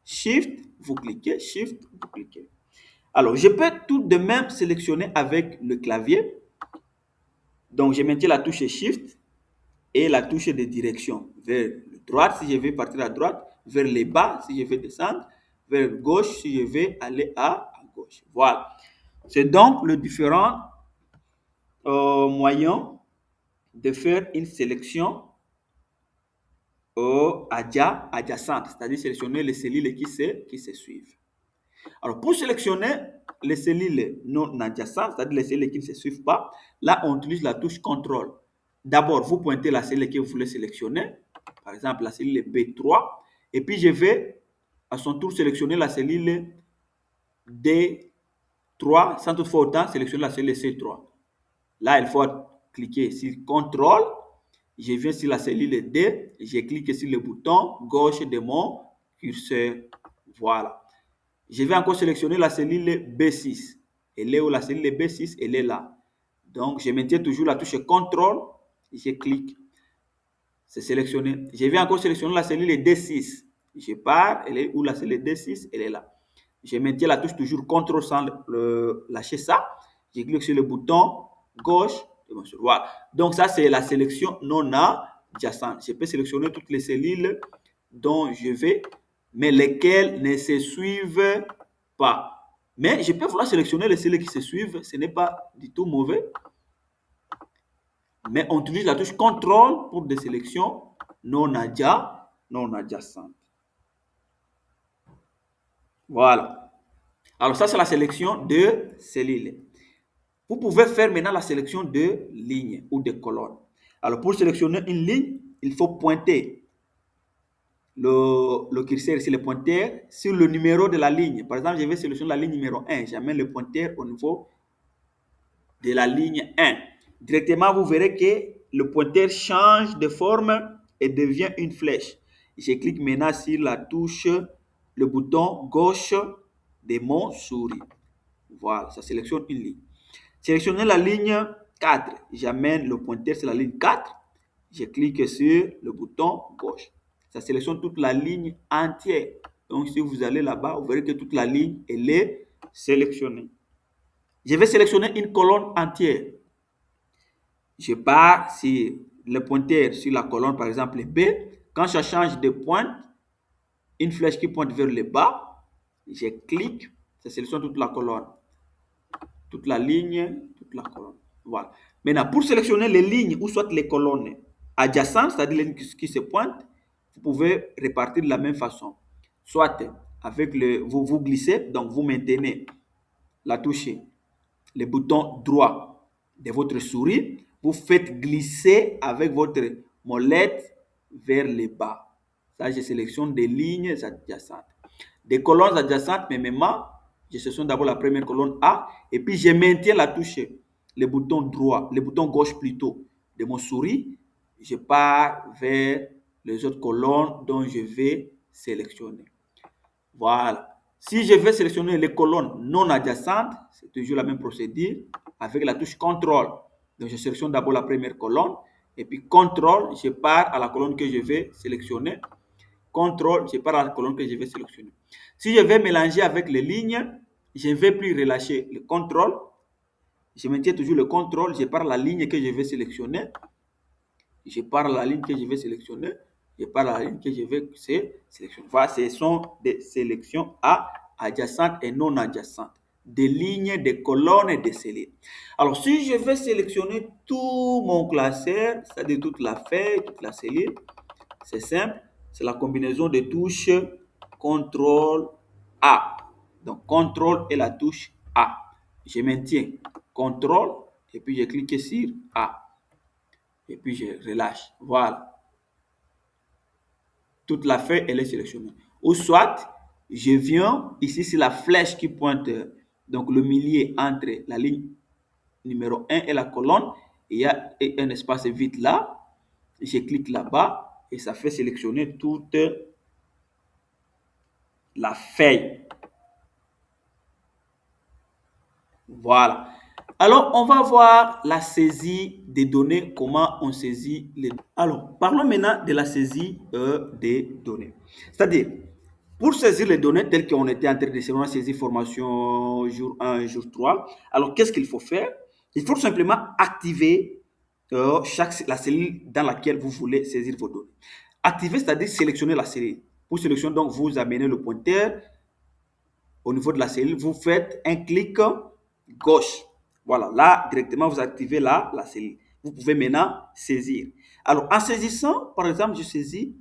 Shift, vous cliquez. Shift, vous cliquez. Alors, je peux tout de même sélectionner avec le clavier. Donc, je maintiens la touche Shift et la touche de direction. Vers la droite, si je veux partir à droite. Vers le bas, si je veux descendre. Vers gauche, si je veux aller à gauche. Voilà. C'est donc le différent moyen de faire une sélection adjacente, c'est-à-dire sélectionner les cellules qui se suivent. Alors, pour sélectionner les cellules non adjacentes, c'est-à-dire les cellules qui ne se suivent pas, là, on utilise la touche contrôle. D'abord, vous pointez la cellule que vous voulez sélectionner, par exemple la cellule B3, et puis je vais à son tour sélectionner la cellule 3, sans toutefois autant sélectionner la cellule C3. Là, il faut cliquer sur CTRL. Je viens sur la cellule D. Je clique sur le bouton gauche de mon curseur. Voilà. Je vais encore sélectionner la cellule B6. Elle est où la cellule B6? Elle est là. Donc, je maintiens toujours la touche CTRL. Je clique. C'est sélectionné. Je vais encore sélectionner la cellule D6. Je pars. Elle est où la cellule D6? Elle est là. Je maintiens la touche toujours CTRL sans lâcher ça. Je clique sur le bouton gauche. Voilà. Donc, ça, c'est la sélection non adjacente. Je peux sélectionner toutes les cellules dont je vais, mais lesquelles ne se suivent pas. Mais je peux vouloir sélectionner les cellules qui se suivent. Ce n'est pas du tout mauvais. Mais on utilise la touche CTRL pour des sélections non adjacentes. Voilà. Alors, ça, c'est la sélection de cellules. Vous pouvez faire maintenant la sélection de lignes ou de colonnes. Alors, pour sélectionner une ligne, il faut pointer le curseur, ici le pointeur, sur le numéro de la ligne. Par exemple, je vais sélectionner la ligne numéro 1. J'amène le pointeur au niveau de la ligne 1. Directement, vous verrez que le pointeur change de forme et devient une flèche. Je clique maintenant sur la touche, le bouton gauche de mon souris. Voilà, ça sélectionne une ligne. Sélectionnez la ligne 4. J'amène le pointeur sur la ligne 4. Je clique sur le bouton gauche. Ça sélectionne toute la ligne entière. Donc, si vous allez là-bas, vous verrez que toute la ligne, elle est sélectionnée. Je vais sélectionner une colonne entière. Je pars sur le pointeur sur la colonne, par exemple B. Quand je change de pointe, une flèche qui pointe vers le bas, je clique, ça sélectionne toute la colonne. Toute la ligne, toute la colonne. Voilà. Maintenant, pour sélectionner les lignes ou soit les colonnes adjacentes, c'est-à-dire les lignes qui se pointent, vous pouvez répartir de la même façon. Soit avec vous glissez, donc vous maintenez la touche, le bouton droit de votre souris, vous faites glisser avec votre molette vers le bas. Ça, je sélectionne des lignes adjacentes. Des colonnes adjacentes, mais même, je sélectionne d'abord la première colonne A et puis je maintiens la touche, le bouton droit, le bouton gauche plutôt de mon souris. Je pars vers les autres colonnes dont je vais sélectionner. Voilà. Si je veux sélectionner les colonnes non adjacentes, c'est toujours la même procédure avec la touche CTRL. Donc, je sélectionne d'abord la première colonne et puis CTRL, je pars à la colonne que je vais sélectionner. CTRL, je pars à la colonne que je vais sélectionner. Si je vais mélanger avec les lignes, je ne vais plus relâcher le CTRL. Je maintiens toujours le CTRL, je pars à la ligne que je vais sélectionner. Je pars à la ligne que je vais sélectionner. Je pars à la ligne que je vais sélectionner. Voilà, ce sont des sélections adjacentes et non adjacentes. Des lignes, des colonnes et des cellules. Alors, si je vais sélectionner tout mon classeur, c'est-à-dire toute la feuille, toute la cellule, c'est simple. C'est la combinaison des touches CTRL A. Donc, CTRL et la touche A. Je maintiens CTRL et puis je clique sur A. Et puis je relâche. Voilà. Toute la feuille, elle est sélectionnée. Ou soit, je viens ici, c'est la flèche qui pointe donc le milieu entre la ligne numéro 1 et la colonne. Il y a un espace vide là. Je clique là-bas et ça fait sélectionner toute la feuille. Voilà. Alors, on va voir la saisie des données, comment on saisit les données. Alors, parlons maintenant de la saisie des données. C'est-à-dire, pour saisir les données telles qu'on était en train de saisir formation jour 1, jour 3, alors qu'est-ce qu'il faut faire? Il faut simplement activer la cellule dans laquelle vous voulez saisir vos données. Activer, c'est-à-dire sélectionner la cellule. Pour sélectionner, donc, vous amenez le pointeur au niveau de la cellule, vous faites un clic gauche. Voilà, là, directement, vous activez la cellule. Vous pouvez maintenant saisir. Alors, en saisissant, par exemple, je saisis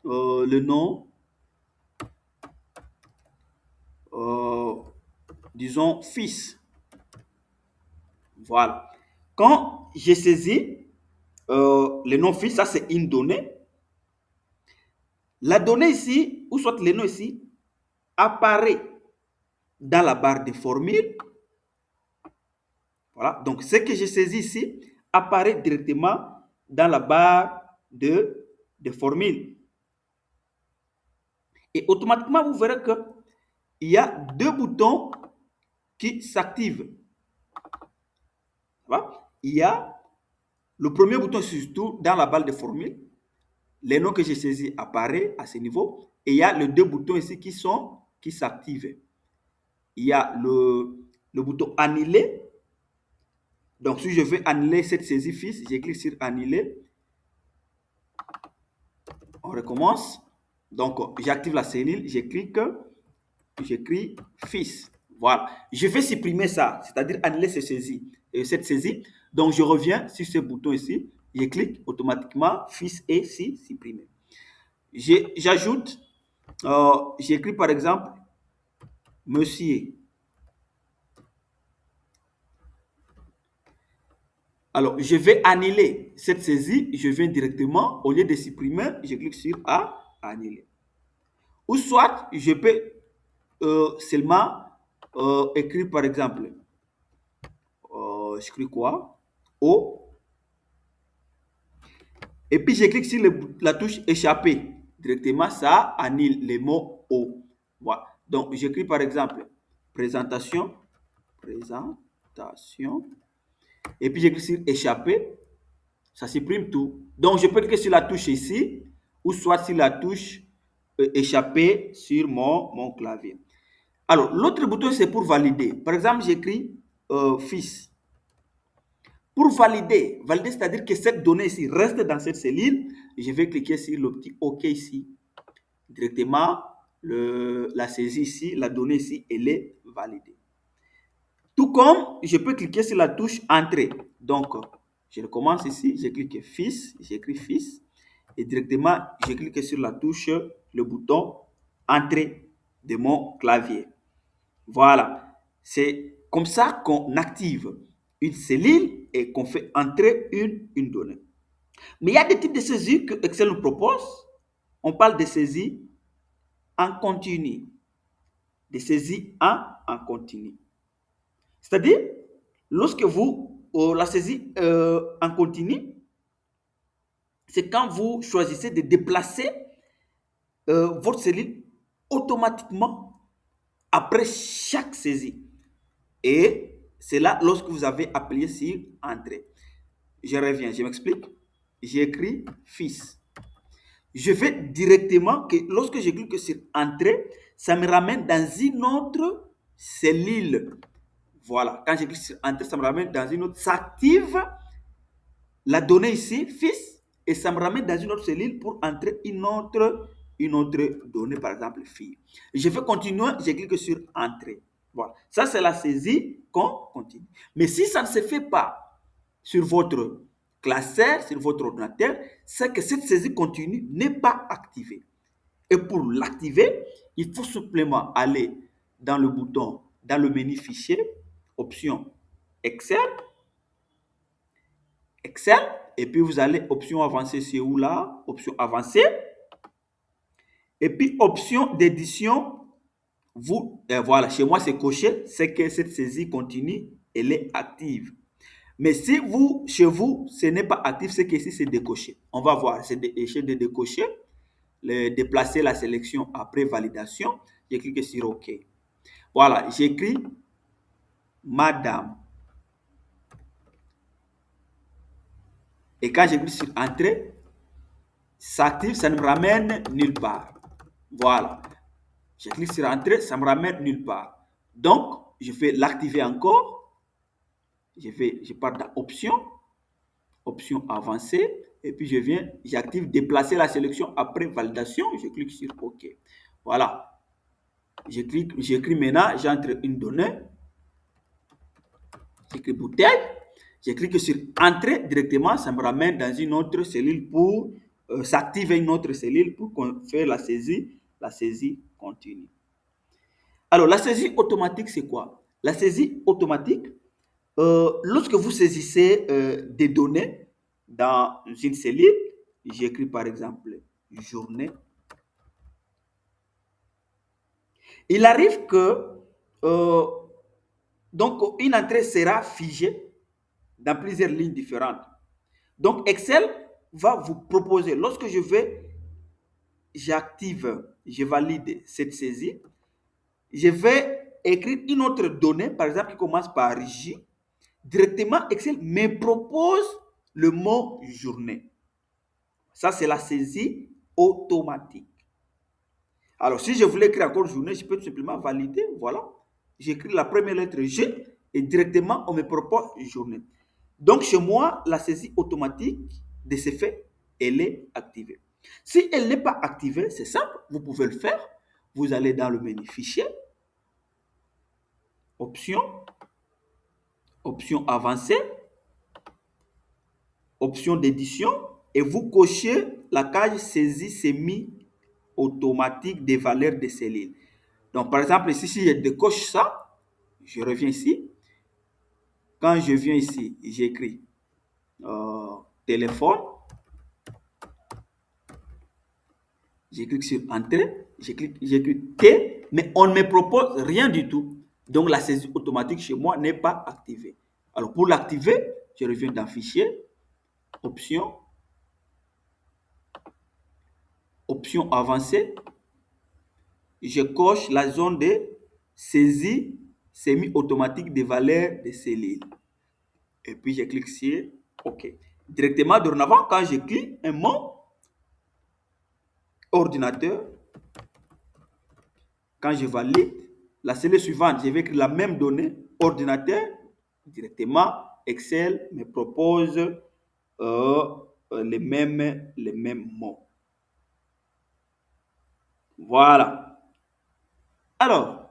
le nom, disons, fils. Voilà. Quand j'ai saisi le nom fils, ça c'est une donnée. La donnée ici, ou soit le nom ici, apparaît dans la barre de formule. Voilà. Donc, ce que j'ai saisi ici apparaît directement dans la barre de formule. Et automatiquement, vous verrez qu'il y a deux boutons qui s'activent. Il y a le premier bouton, surtout dans la balle de formule. Les noms que j'ai saisis apparaissent à ce niveau. Et il y a les deux boutons ici qui s'activent. Il y a le bouton annuler. Donc, si je veux annuler cette saisie fils, je clique sur annuler. On recommence. Donc, j'active la cellule, je clique, j'écris fils. Voilà. Je vais supprimer ça, c'est-à-dire annuler cette saisie. Donc, je reviens sur ce bouton ici, je clique automatiquement, fils est supprimé. J'ajoute, j'écris par exemple, monsieur. Alors, je vais annuler cette saisie, je viens directement, au lieu de supprimer, je clique sur annuler. Ou soit, je peux seulement écrire par exemple, j'écris quoi? O. Et puis, je clique sur la touche échapper. Directement, ça annule les mots O. Voilà. Donc, j'écris par exemple, présentation. Et puis, j'écris sur échapper. Ça supprime tout. Donc, je peux cliquer sur la touche ici, ou soit sur la touche échapper sur mon clavier. Alors, l'autre bouton, c'est pour valider. Par exemple, j'écris fils. Pour valider, c'est-à-dire que cette donnée ici reste dans cette cellule, je vais cliquer sur le petit OK ici. Directement, la saisie ici, la donnée ici, elle est validée. Tout comme je peux cliquer sur la touche entrée. Donc, je recommence ici, je clique fils, j'écris fils, et directement, je clique sur la touche, le bouton entrée de mon clavier. Voilà, c'est comme ça qu'on active une cellule et qu'on fait entrer une donnée. Mais il y a des types de saisies que Excel nous propose. On parle de saisies en continu. Des saisies en continu. C'est-à-dire, lorsque la saisie en continu, c'est quand vous choisissez de déplacer votre cellule automatiquement après chaque saisie. Et c'est là lorsque vous avez appuyé sur Entrée. Je reviens, je m'explique. J'écris fils. Je vais directement, que lorsque je clique sur Entrée, ça me ramène dans une autre cellule. Voilà, quand je clique sur Entrée, ça me ramène dans une autre. Ça active la donnée ici, fils, et ça me ramène dans une autre cellule pour entrer une autre donnée, par exemple fille. Je vais continuer, je clique sur Entrée. Voilà, ça c'est la saisie qu'on continue. Mais si ça ne se fait pas sur votre classeur, sur votre ordinateur, c'est que cette saisie continue n'est pas activée. Et pour l'activer, il faut simplement aller dans le bouton, dans le menu fichier, option Excel, et puis vous allez option avancée, c'est où là? Option avancée. Et puis option d'édition, voilà, chez moi c'est coché, c'est que cette saisie continue, elle est active. Mais si chez vous, ce n'est pas actif, c'est que ici c'est décoché. On va voir, c'est de décocher, déplacer la sélection après validation. J'ai cliqué sur OK. Voilà, j'écris Madame. Et quand je clique sur Entrée, ça active, ça ne me ramène nulle part. Voilà. Je clique sur Entrée, ça me ramène nulle part. Donc, je vais l'activer encore. Je pars dans Option, Option avancée, et puis j'active Déplacer la sélection après validation. Je clique sur OK. Voilà. J'écris maintenant, j'entre une donnée. J'écris bouteille. Je clique sur Entrée directement, ça me ramène dans une autre cellule pour s'activer une autre cellule pour faire la saisie continue. Alors, la saisie automatique, c'est quoi? La saisie automatique, lorsque vous saisissez des données dans une cellule, j'écris par exemple journée. Il arrive que donc une entrée sera figée dans plusieurs lignes différentes. Donc, Excel va vous proposer, lorsque j'active, je valide cette saisie, je vais écrire une autre donnée, par exemple, qui commence par J. Directement, Excel me propose le mot journée. Ça, c'est la saisie automatique. Alors, si je voulais écrire encore journée, je peux tout simplement valider. Voilà. J'écris la première lettre G et directement, on me propose journée. Donc, chez moi, la saisie automatique de ces faits, elle est activée. Si elle n'est pas activée, c'est simple, vous pouvez le faire. Vous allez dans le menu Fichier, Options, Options avancées, Options d'édition et vous cochez la case saisie semi-automatique des valeurs des cellules. Donc, par exemple, ici, si je décoche ça, je reviens ici. Quand je viens ici, j'écris téléphone. Je clique sur Entrée. J'écris T, mais on ne me propose rien du tout. Donc, la saisie automatique chez moi n'est pas activée. Alors, pour l'activer, je reviens dans Fichier, Options, Options avancées. Je coche la zone de saisie semi-automatique des valeurs des cellules. Et puis, je clique sur OK. Directement, dorénavant, quand je clique un mot, ordinateur, quand je valide, la cellule suivante, je vais écrire la même donnée, ordinateur, directement, Excel me propose les mêmes mots. Voilà. Alors,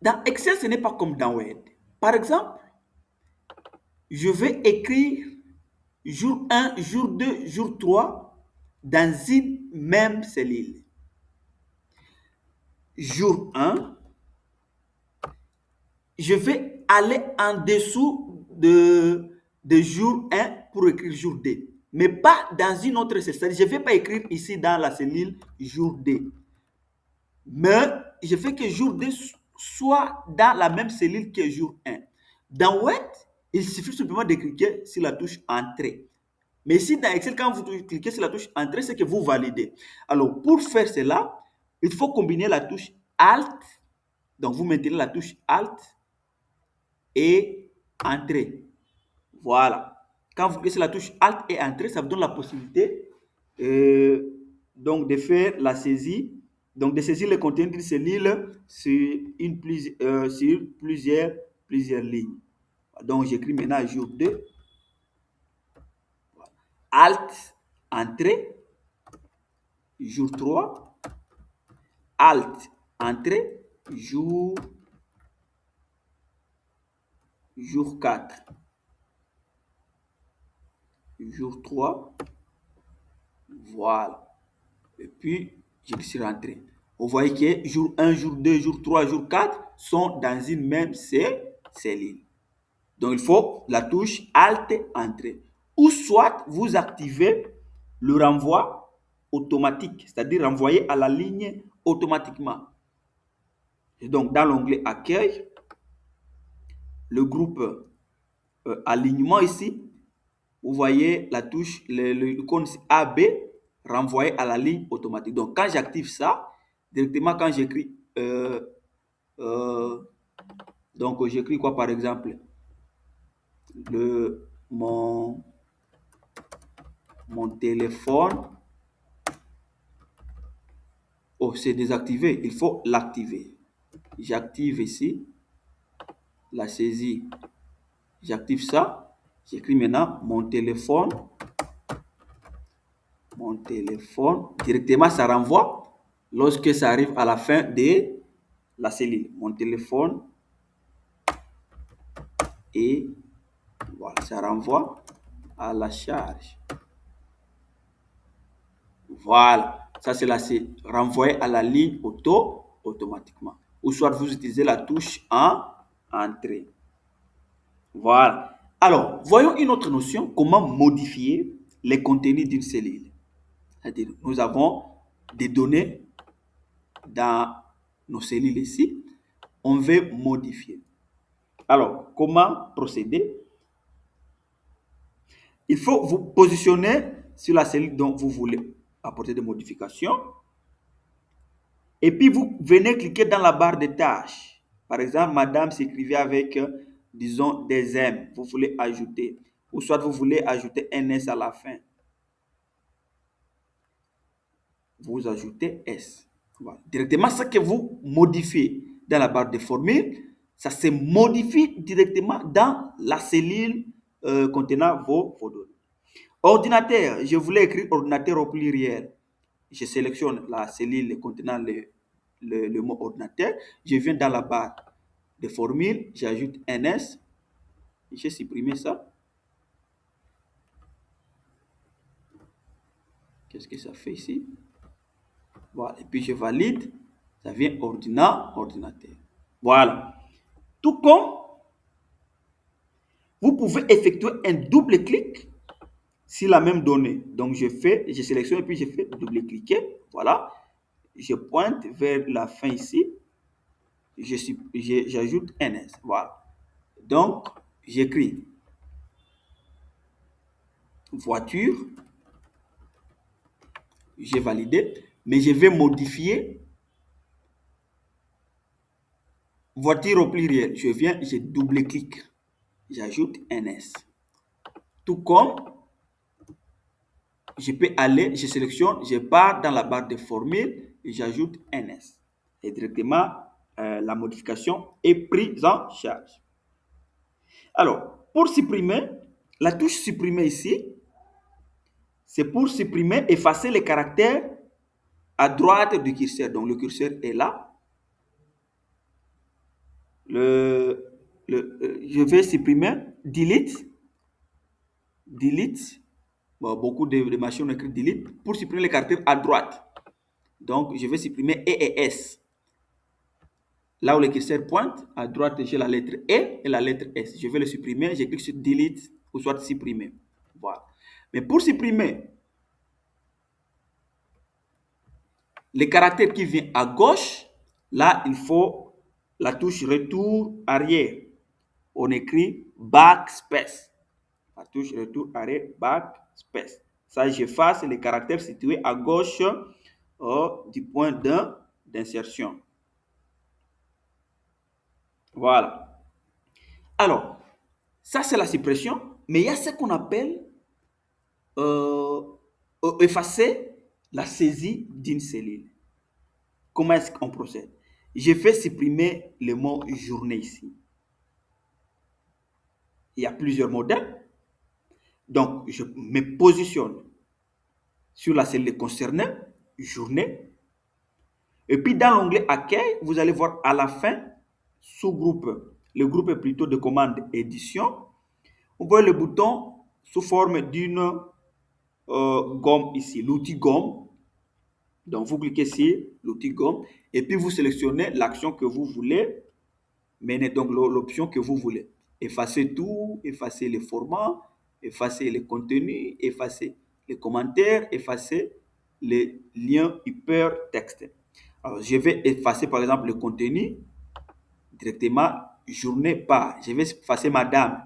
dans Excel, ce n'est pas comme dans Word. Par exemple, je vais écrire jour 1, jour 2, jour 3 dans une même cellule. Jour 1, je vais aller en dessous de jour 1 pour écrire jour 2. Mais pas dans une autre cellule. Je ne vais pas écrire ici dans la cellule jour 2. Mais je fais que jour 2 soit dans la même cellule que jour 1. Dans Word, il suffit simplement de cliquer sur la touche Entrée. Mais ici, dans Excel, quand vous cliquez sur la touche Entrée, c'est que vous validez. Alors, pour faire cela, il faut combiner la touche Alt. Donc, vous maintenez la touche Alt et Entrée. Voilà. Quand vous cliquez sur la touche Alt et Entrée, ça vous donne la possibilité donc de faire la saisie, donc de saisir le contenu d'une cellule sur plusieurs lignes. Donc, j'écris maintenant jour 2. Alt, Entrée, jour 3. Alt, Entrée, jour 4. Jour 3. Voilà. Et puis, je suis rentré. Vous voyez que jour 1, jour 2, jour 3, jour 4 sont dans une même cellule. Donc, il faut la touche Alt Entrée. Ou soit, vous activez le renvoi automatique, c'est-à-dire renvoyer à la ligne automatiquement. Et donc, dans l'onglet Accueil, le groupe Alignement ici, vous voyez la touche, l'icône AB, renvoyer à la ligne automatique. Donc, quand j'active ça, directement quand j'écris, donc j'écris quoi par exemple? Mon téléphone. Oh, c'est désactivé, il faut l'activer. J'active ici la saisie. J'active ça. J'écris maintenant mon téléphone. Mon téléphone. Directement, ça renvoie lorsque ça arrive à la fin de la cellule. Mon téléphone. Et voilà, ça renvoie à la charge. Voilà. Ça, c'est renvoyer à la ligne automatiquement. Ou soit vous utilisez la touche en entrée. Voilà. Alors, voyons une autre notion, comment modifier les contenus d'une cellule. C'est-à-dire, nous avons des données dans nos cellules ici. On veut modifier. Alors, comment procéder? il faut vous positionner sur la cellule dont vous voulez apporter des modifications. Et puis, vous venez cliquer dans la barre de tâches. Par exemple, madame s'écrivait avec, disons, des M. Vous voulez ajouter. Ou soit vous voulez ajouter un S à la fin. Vous ajoutez S. Voilà. Directement, ce que vous modifiez dans la barre de formule, ça se modifie directement dans la cellule contenant vos données. Ordinateur, je voulais écrire ordinateur au pluriel. Je sélectionne la cellule contenant le mot ordinateur. Je viens dans la barre de formule, j'ajoute un S. J'ai supprimé ça. Qu'est-ce que ça fait ici? Voilà. Et puis je valide. Ça vient ordinateur. Voilà. Tout comme vous pouvez effectuer un double clic sur la même donnée. Donc je sélectionne et puis je fais double-cliquer. Voilà. Je pointe vers la fin ici. J'ajoute un S. Voilà. Donc, j'écris voiture. J'ai validé. Mais je vais modifier voiture au pluriel. Je viens, je double-clique. J'ajoute un S. Tout comme je peux aller, je sélectionne, je pars dans la barre de formule et j'ajoute un S. Et directement, la modification est prise en charge. Alors, pour supprimer, la touche supprimer ici, c'est pour supprimer, effacer les caractères à droite du curseur. Donc, le curseur est là. Je vais supprimer delete. Delete. Bon, beaucoup de machines ont écrit delete pour supprimer les caractères à droite. Donc, je vais supprimer E et S. Là où le curseur pointe, à droite, j'ai la lettre E et la lettre S. Je vais le supprimer. Je clique sur delete ou soit supprimer. Voilà. Mais pour supprimer les caractères qui viennent à gauche, là, il faut la touche retour arrière. On écrit backspace. La touche retour arrière, backspace. Ça, j'efface les caractères situés à gauche du point d'insertion. Voilà. Alors, ça, c'est la suppression, mais il y a ce qu'on appelle effacer la saisie d'une cellule. Comment est-ce qu'on procède? Je fais supprimer le mot journée ici. Il y a plusieurs modèles. Donc, je me positionne sur la cellule concernée, journée. Et puis, dans l'onglet accueil, vous allez voir à la fin, sous-groupe. Le groupe est plutôt de commande édition. Vous voyez le bouton sous forme d'une gomme ici, l'outil gomme. Donc, vous cliquez sur l'outil gomme et puis vous sélectionnez l'action que vous voulez mener, donc l'option que vous voulez. Effacer tout, effacer les formats, effacer les contenus, effacer les commentaires, effacer les liens hypertextes. Alors, je vais effacer par exemple le contenu directement, journée par. Je vais effacer madame.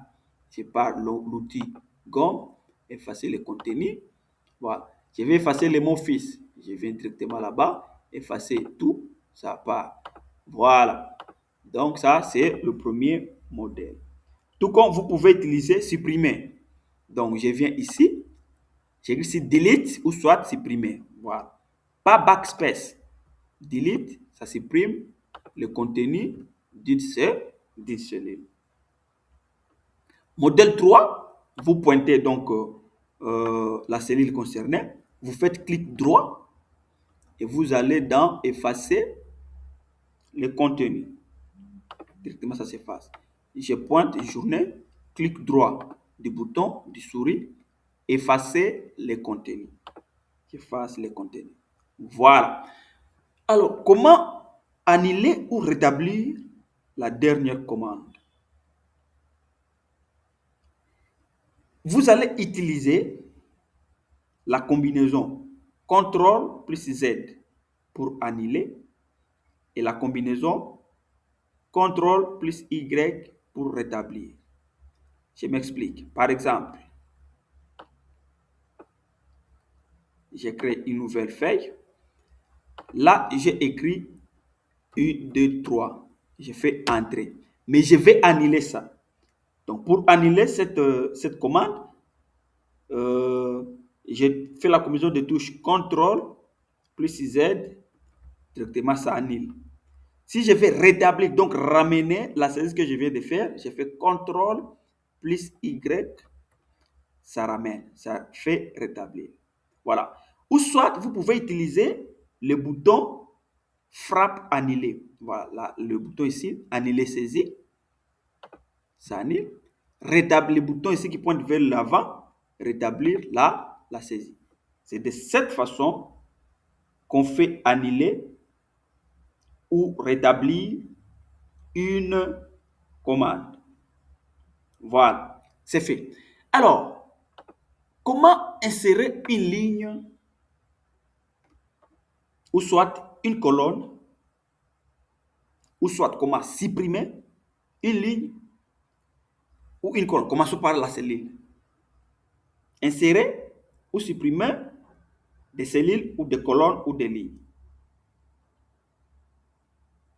Je pars l'outil gomme, effacer le contenu. Voilà. Je vais effacer les mots fils. Je viens directement là-bas, effacer tout, ça part. Voilà. Donc ça, c'est le premier modèle. Tout comme vous pouvez utiliser supprimer. Donc je viens ici, j'écris ici delete ou soit supprimer. Voilà. Pas backspace. Delete, ça supprime le contenu d'une cellule. Modèle 3, vous pointez donc la cellule concernée, vous faites clic droit et vous allez dans effacer le contenu. Directement, ça s'efface. Je pointe journée, clic droit du bouton du souris, effacer les contenus. J'efface les contenus. Voilà. Alors, comment annuler ou rétablir la dernière commande? Vous allez utiliser la combinaison CTRL plus Z pour annuler et la combinaison CTRL plus Y pour rétablir. Je m'explique. Par exemple, j'ai créé une nouvelle feuille. Là, j'ai écrit 1, 2, 3. Je fais entrer. Mais je vais annuler ça. Donc, pour annuler cette commande, j'ai fait la combinaison de touches CTRL plus Z. Directement, ça annule. Si je vais rétablir, donc ramener la série que je viens de faire, je fais CTRL plus Y, ça ramène, ça fait rétablir. Voilà. Ou soit, vous pouvez utiliser le bouton frappe annuler. Voilà, le bouton ici, annuler saisie, ça annule. Rétablir, le bouton ici qui pointe vers l'avant, rétablir la saisie. C'est de cette façon qu'on fait annuler ou rétablir une commande. Voilà, c'est fait. Alors, comment insérer une ligne ou soit une colonne ou soit comment supprimer une ligne ou une colonne? Commençons par la cellule. Insérer ou supprimer des cellules ou des colonnes ou des lignes.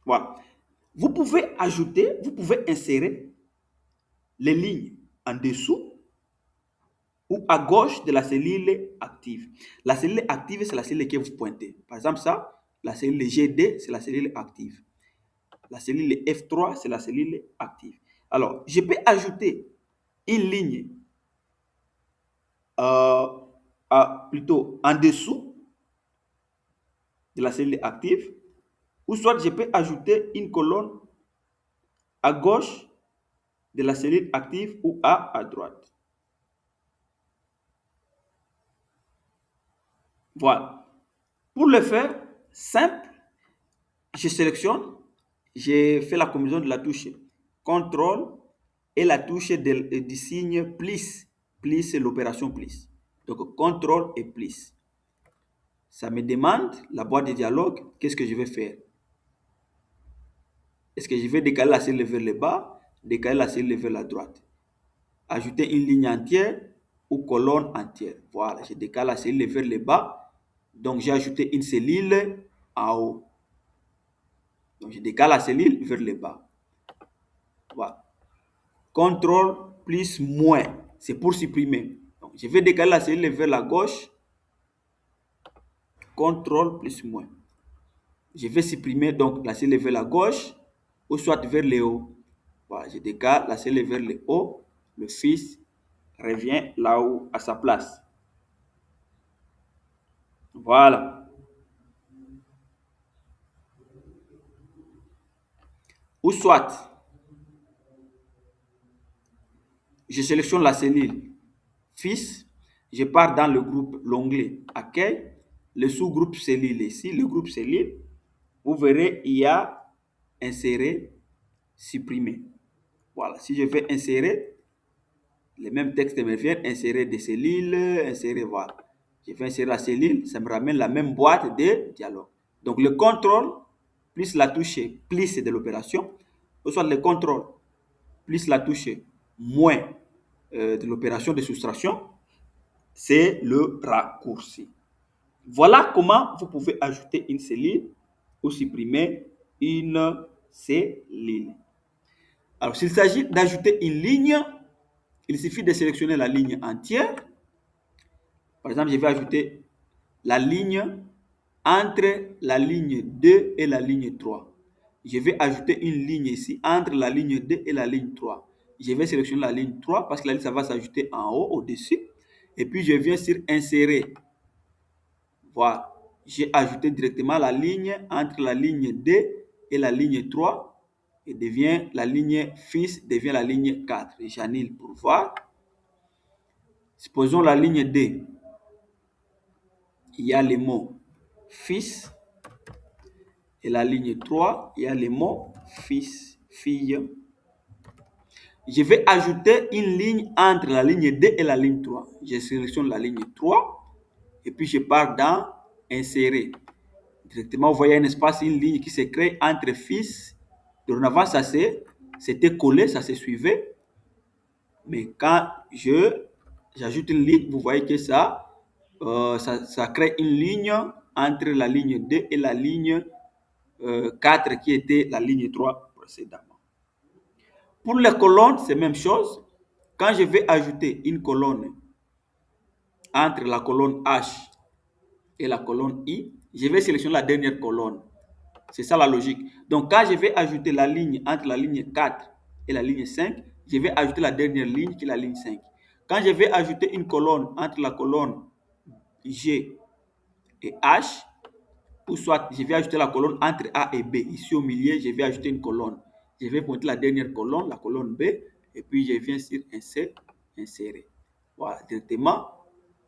Voilà. Vous pouvez ajouter, vous pouvez insérer les lignes en dessous ou à gauche de la cellule active. La cellule active, c'est la cellule que vous pointez. Par exemple, ça, la cellule GD, c'est la cellule active. La cellule F3, c'est la cellule active. Alors, je peux ajouter une ligne plutôt en dessous de la cellule active, ou soit je peux ajouter une colonne à gauche de la cellule active ou à droite. Voilà. Pour le faire, simple, je sélectionne, j'ai fait la combinaison de la touche CTRL et la touche du signe plus. Plus, c'est l'opération plus. Donc, CTRL et plus. Ça me demande, la boîte de dialogue, qu'est-ce que je vais faire? Est-ce que je vais décaler la cellule vers le bas, décaler la cellule vers la droite? Ajouter une ligne entière ou colonne entière. Voilà, je décale la cellule vers le bas. Donc, j'ai ajouté une cellule en haut. Donc, je décale la cellule vers le bas. Voilà. CTRL plus moins, c'est pour supprimer. Donc, je vais décaler la cellule vers la gauche. CTRL plus moins. Je vais supprimer donc la cellule vers la gauche ou soit vers le haut. Voilà, je décale la cellule vers le haut. Le fils revient là-haut à sa place. Voilà. Ou soit, je sélectionne la cellule fils, je pars dans le groupe, l'onglet accueil, le sous-groupe cellule ici, le groupe cellule, vous verrez, il y a insérer, supprimer. Voilà, si je vais insérer, les mêmes textes me viennent, insérer des cellules, insérer, voilà. Je vais insérer la cellule, ça me ramène la même boîte de dialogue. Donc le contrôle, plus la touche plus de l'opération, ou soit le contrôle, plus la touche moins de l'opération de soustraction, c'est le raccourci. Voilà comment vous pouvez ajouter une cellule ou supprimer une cellule. Alors, s'il s'agit d'ajouter une ligne, il suffit de sélectionner la ligne entière. Par exemple, je vais ajouter la ligne entre la ligne 2 et la ligne 3. Je vais ajouter une ligne ici entre la ligne 2 et la ligne 3. Je vais sélectionner la ligne 3 parce que la ligne, ça va s'ajouter en haut, au-dessus. Et puis, je viens sur insérer. Voilà. J'ai ajouté directement la ligne entre la ligne 2 et la ligne 3. Et devient la ligne fils devient la ligne 4. J'annule pour voir. Supposons la ligne 2. Il y a les mots fils. Et la ligne 3, il y a les mots fils, fille. Je vais ajouter une ligne entre la ligne 2 et la ligne 3. Je sélectionne la ligne 3 et puis je pars dans insérer. Directement, vous voyez un espace, une ligne qui se crée entre fils. Dorénavant, ça c'était collé, ça se suivait. Mais quand j'ajoute une ligne, vous voyez que ça ça crée une ligne entre la ligne 2 et la ligne 4 qui était la ligne 3 précédemment. Pour les colonnes, c'est la même chose. Quand je vais ajouter une colonne entre la colonne H et la colonne I, je vais sélectionner la dernière colonne. C'est ça la logique. Donc, quand je vais ajouter la ligne entre la ligne 4 et la ligne 5, je vais ajouter la dernière ligne qui est la ligne 5. Quand je vais ajouter une colonne entre la colonne G et H, ou soit je vais ajouter la colonne entre A et B. Ici au milieu, je vais ajouter une colonne. Je vais pointer la dernière colonne, la colonne B, et puis je viens sur insérer. Voilà, directement,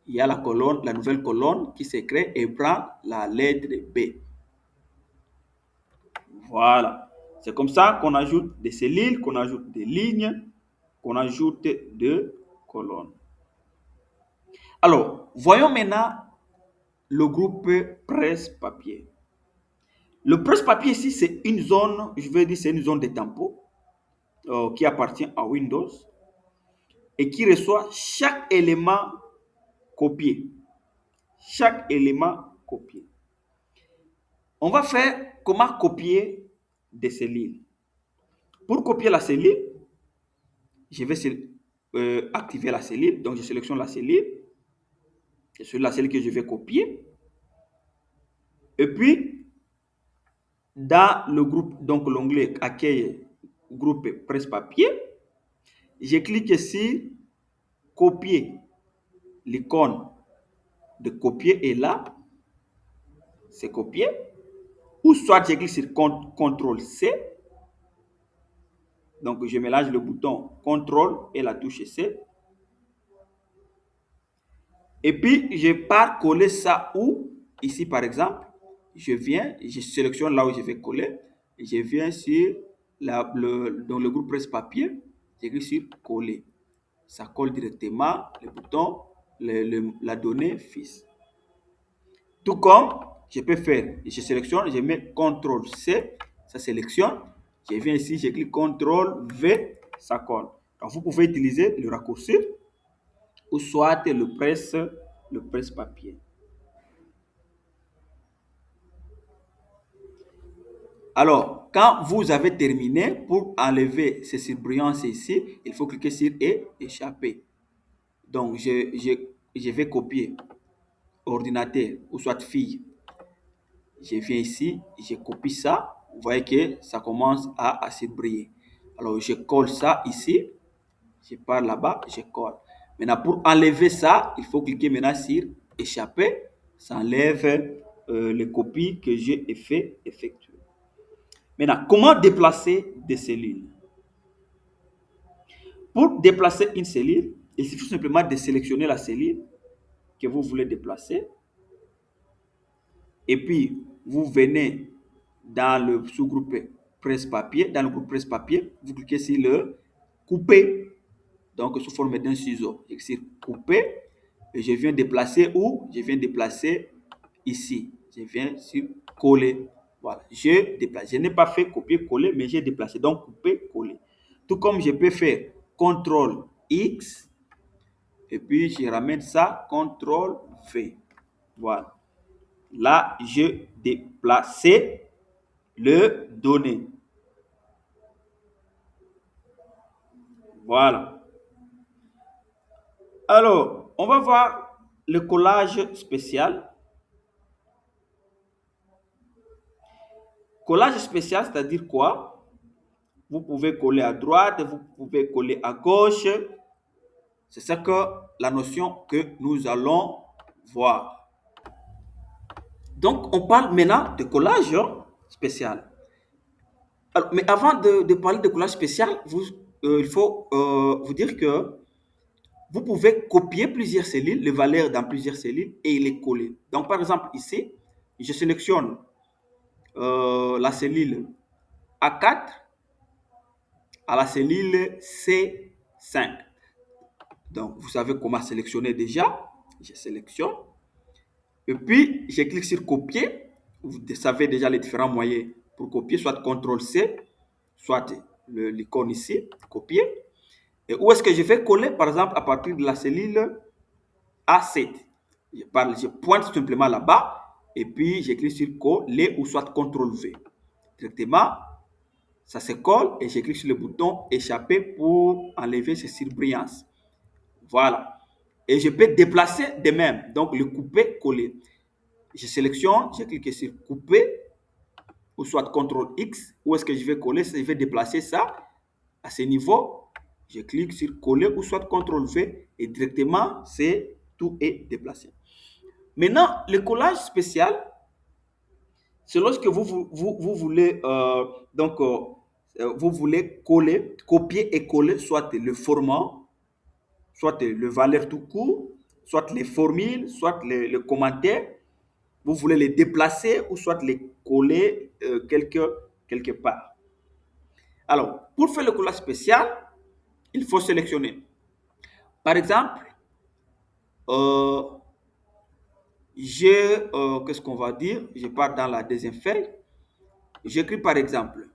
il y a la colonne, la nouvelle colonne qui se crée et prend la lettre B. Voilà. C'est comme ça qu'on ajoute des cellules, qu'on ajoute des lignes, qu'on ajoute des colonnes. Alors, voyons maintenant le groupe presse-papier. Le presse-papier ici, c'est une zone, je vais dire, c'est une zone de tempo qui appartient à Windows et qui reçoit chaque élément copié. Chaque élément copié. On va faire comment copier des cellules. Pour copier la cellule, je vais activer la cellule. Donc, je sélectionne la cellule. C'est la cellule que je vais copier. Et puis, dans le groupe, donc l'onglet accueil groupe presse-papier, je clique sur copier. L'icône de copier est là. C'est copié. Ou soit je clique sur CTRL-C. Donc, je mélange le bouton CTRL et la touche C. Et puis, je pars coller ça où? Ici, par exemple, je viens, je sélectionne là où je vais coller. Et je viens sur dans le groupe presse-papier. Je clique sur coller. Ça colle directement le bouton, la donnée fixe. Tout comme je peux faire, je sélectionne, je mets CTRL-C, ça sélectionne. Je viens ici, je clique CTRL-V, ça colle. Donc, vous pouvez utiliser le raccourci ou soit le presse-papier. Alors, quand vous avez terminé, pour enlever ces surbrillants ici, il faut cliquer sur échapper. Donc, je vais copier ordinateur ou soit fille. Je viens ici, je copie ça. Vous voyez que ça commence à surbriller. Alors, je colle ça ici. Je pars là-bas, je colle. Maintenant, pour enlever ça, il faut cliquer maintenant sur échapper. Ça enlève les copies que j'ai effectuées. Maintenant, comment déplacer des cellules? Pour déplacer une cellule, il suffit simplement de sélectionner la cellule que vous voulez déplacer. Et puis, vous venez dans le sous-groupe presse-papier. Dans le groupe presse-papier, vous cliquez sur le couper. Donc, sous forme d'un ciseau. Je clique sur couper. Et je viens déplacer où? Je viens déplacer ici. Je viens sur coller. Voilà, je déplace. Je n'ai pas fait copier-coller, mais j'ai déplacé. Donc, couper-coller. Tout comme je peux faire CTRL X. Et puis, je ramène ça, CTRL V. Voilà. Là, je déplace le données. Voilà. Alors, on va voir le collage spécial. Collage spécial, c'est-à-dire quoi? Vous pouvez coller à droite, vous pouvez coller à gauche. C'est ça que la notion que nous allons voir. Donc, on parle maintenant de collage spécial. Alors, mais avant de parler de collage spécial, il faut vous dire que vous pouvez copier plusieurs cellules, les valeurs dans plusieurs cellules et les coller. Donc, par exemple, ici, je sélectionne la cellule A4 à la cellule C5. Donc, vous savez comment sélectionner déjà. Je sélectionne. Et puis, je clique sur copier. Vous savez déjà les différents moyens pour copier, soit CTRL-C, soit l'icône ici, copier. Et où est-ce que je vais coller? Par exemple, à partir de la cellule A7. Je pointe simplement là-bas et puis j'écris sur coller ou soit CTRL-V. Directement, ça se colle et je clique sur le bouton échapper pour enlever ces surbrillance. Voilà. Et je peux déplacer de même. Donc, le couper, coller. Je sélectionne, je clique sur couper ou soit CTRL X. Où est-ce que je vais coller? Je vais déplacer ça à ce niveau. Je clique sur coller ou soit CTRL V et directement, tout est déplacé. Maintenant, le collage spécial, c'est lorsque vous voulez vous voulez copier et coller soit le format, soit le valeur tout court, soit les formules, soit le commentaire. Vous voulez les déplacer ou soit les coller quelque part. Alors, pour faire le collage spécial, il faut sélectionner. Par exemple, qu'est-ce qu'on va dire? Je pars dans la deuxième feuille. J'écris par exemple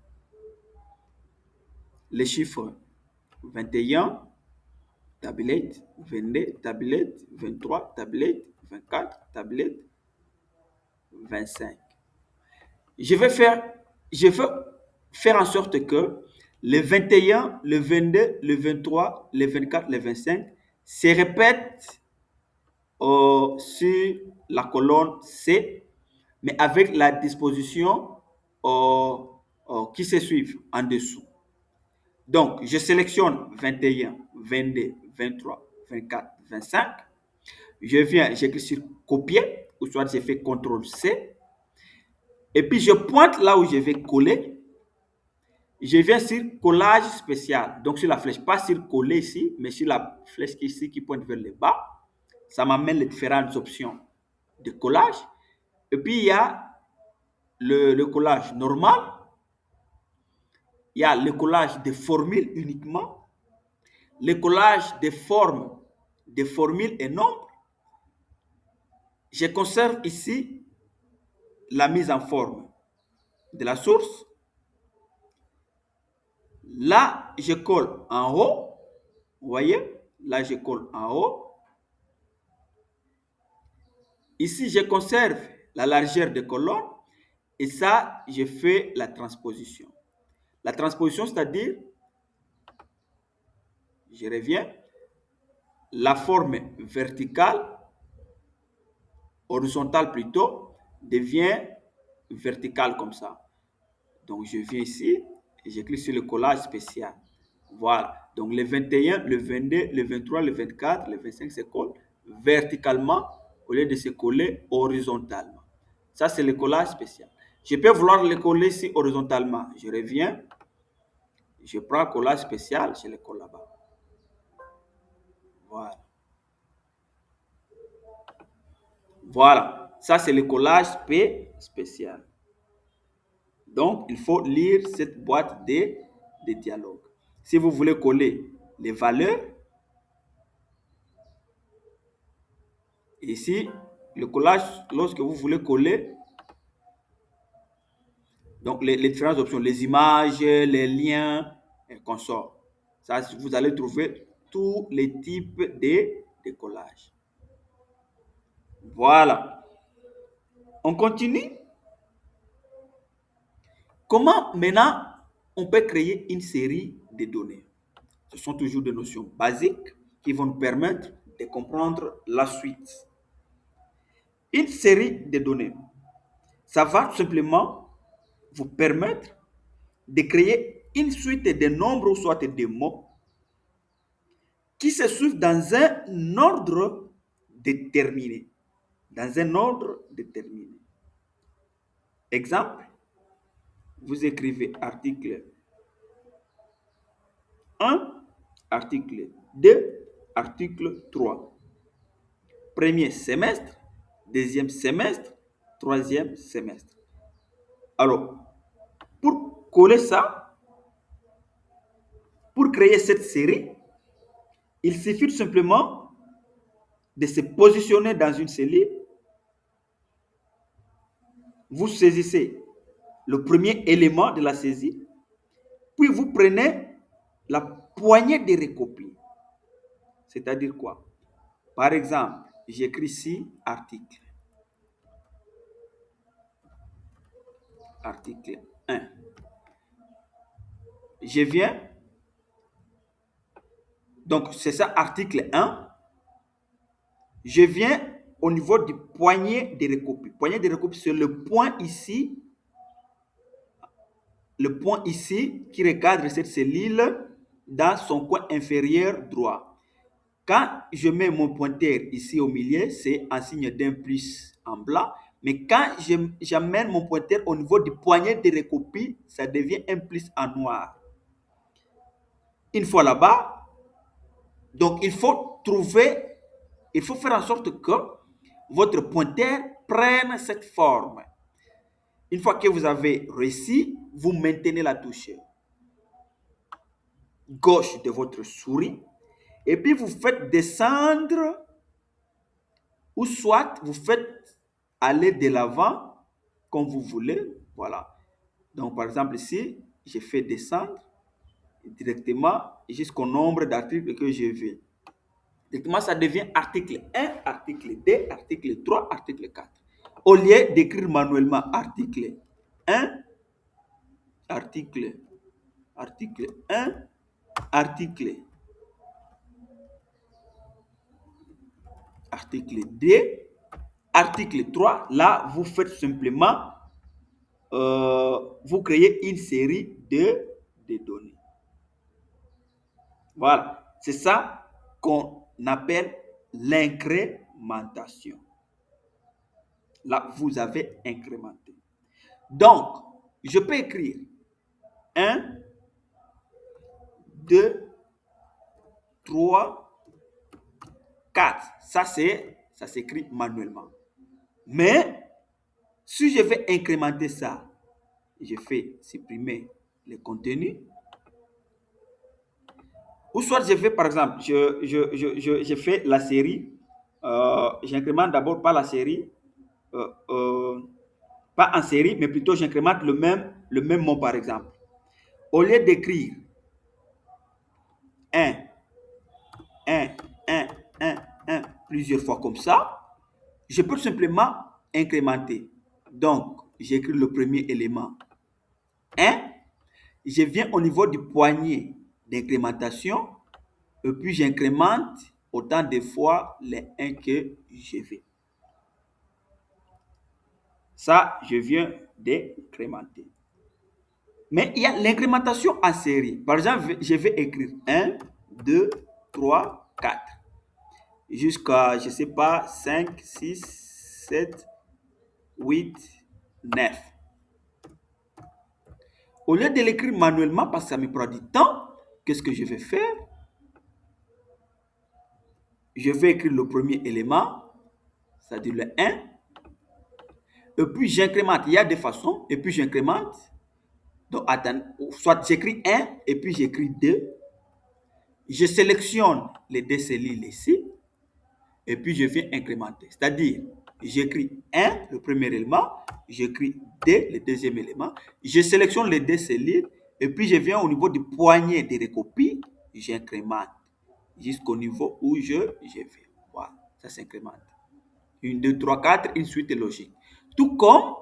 les chiffres 21, tablette, 22, tablette, 23, tablette, 24, tablette, 25. Je vais faire en sorte que le 21, le 22, le 23, le 24, le 25 se répètent sur la colonne C, mais avec la disposition qui se suivent en dessous. Donc, je sélectionne 21, 22, 23, 24, 25. Je viens, j'écris sur copier, ou soit j'ai fait CTRL-C. Et puis, je pointe là où je vais coller. Je viens sur collage spécial. Donc, sur la flèche, pas sur coller ici, mais sur la flèche ici qui pointe vers le bas. Ça m'amène les différentes options de collage. Et puis, il y a le collage normal. Il y a le collage de formules uniquement. Le collage des formes, des formules et nombres. Je conserve ici la mise en forme de la source. Là, je colle en haut. Vous voyez? Là, je colle en haut. Ici, je conserve la largeur des colonnes. Et ça, je fais la transposition. La transposition, c'est-à-dire, je reviens, la forme verticale, horizontale plutôt, devient verticale comme ça. Donc, je viens ici et je clique sur le collage spécial. Voilà. Donc, le 21, le 22, le 23, le 24, le 25 se collent verticalement au lieu de se coller horizontalement. Ça, c'est le collage spécial. Je peux vouloir le coller ici horizontalement. Je reviens. Je prends le collage spécial, je le colle là-bas. Voilà. Voilà. Ça, c'est le collage spécial. Donc, il faut lire cette boîte de dialogue. Si vous voulez coller les valeurs, ici, le collage, lorsque vous voulez coller, donc les différentes options, les images, les liens, et consorts. Ça, vous allez trouver tous les types de collages. Voilà. On continue. Comment maintenant on peut créer une série de données? Ce sont toujours des notions basiques qui vont nous permettre de comprendre la suite. Une série de données, ça va tout simplement vous permettre de créer une suite de nombres ou soit de mots qui se suivent dans un ordre déterminé. Dans un ordre déterminé. Exemple, vous écrivez article 1, article 2, article 3. Premier semestre, deuxième semestre, troisième semestre. Alors, pour coller ça, pour créer cette série, il suffit tout simplement de se positionner dans une cellule. Vous saisissez le premier élément de la saisie, puis vous prenez la poignée de recopier. C'est-à-dire quoi? Par exemple, J'écris ici article. Article 1. Je viens, donc c'est ça, article 1. Je viens au niveau du poignet de recopie. Poignet de recopie, c'est le point ici qui recadre cette cellule dans son coin inférieur droit. Quand je mets mon pointeur ici au milieu, c'est un signe d'un plus en blanc. Mais quand j'amène mon pointeur au niveau du poignet de recopie, ça devient un plus en noir. Une fois là-bas, donc il faut faire en sorte que votre pointeur prenne cette forme. Une fois que vous avez réussi, vous maintenez la touche gauche de votre souris et puis vous faites descendre ou soit vous faites aller de l'avant comme vous voulez. Voilà. Donc, par exemple, ici, je fais descendre directement jusqu'au nombre d'articles que je veux. Directement, ça devient article 1, article 2, article 3, article 4. Au lieu d'écrire manuellement article 1, article 1, article 2, article 3, là, vous faites simplement, vous créez une série de données. Voilà, c'est ça qu'on appelle l'incrémentation. Là, vous avez incrémenté. Donc, je peux écrire 1, 2, 3, 4. Ça s'écrit manuellement. Mais, si je vais incrémenter ça, je fais supprimer le contenu. Ou soit je fais, par exemple, je fais la série, j'incrémente d'abord pas la série, pas en série, mais plutôt j'incrémente le même mot, par exemple. Au lieu d'écrire 1, 1, 1, 1, 1, plusieurs fois comme ça, je peux simplement incrémenter. Donc, j'écris le premier élément 1, je viens au niveau du poignet d'incrémentation, et puis j'incrémente autant de fois les 1 que je veux. Ça, je viens d'incrémenter. Mais il y a l'incrémentation en série. Par exemple, je vais écrire 1, 2, 3, 4. Jusqu'à, je ne sais pas, 5, 6, 7, 8, 9. Au lieu de l'écrire manuellement, parce que ça me prend du temps, qu'est-ce que je vais faire? Je vais écrire le premier élément, c'est-à-dire le 1. Et puis j'incrémente. Il y a des façons. Et puis j'incrémente. Donc, attends, soit j'écris 1 et puis j'écris 2. Je sélectionne les deux cellules ici. Et puis je viens incrémenter. C'est-à-dire, j'écris 1, le premier élément. J'écris 2, le deuxième élément. Je sélectionne les deux cellules. Et puis je viens au niveau du poignet de recopie. J'incrémente jusqu'au niveau où je vais. Voilà, ça s'incrémente. 1, 2, 3, 4, une suite logique. Tout comme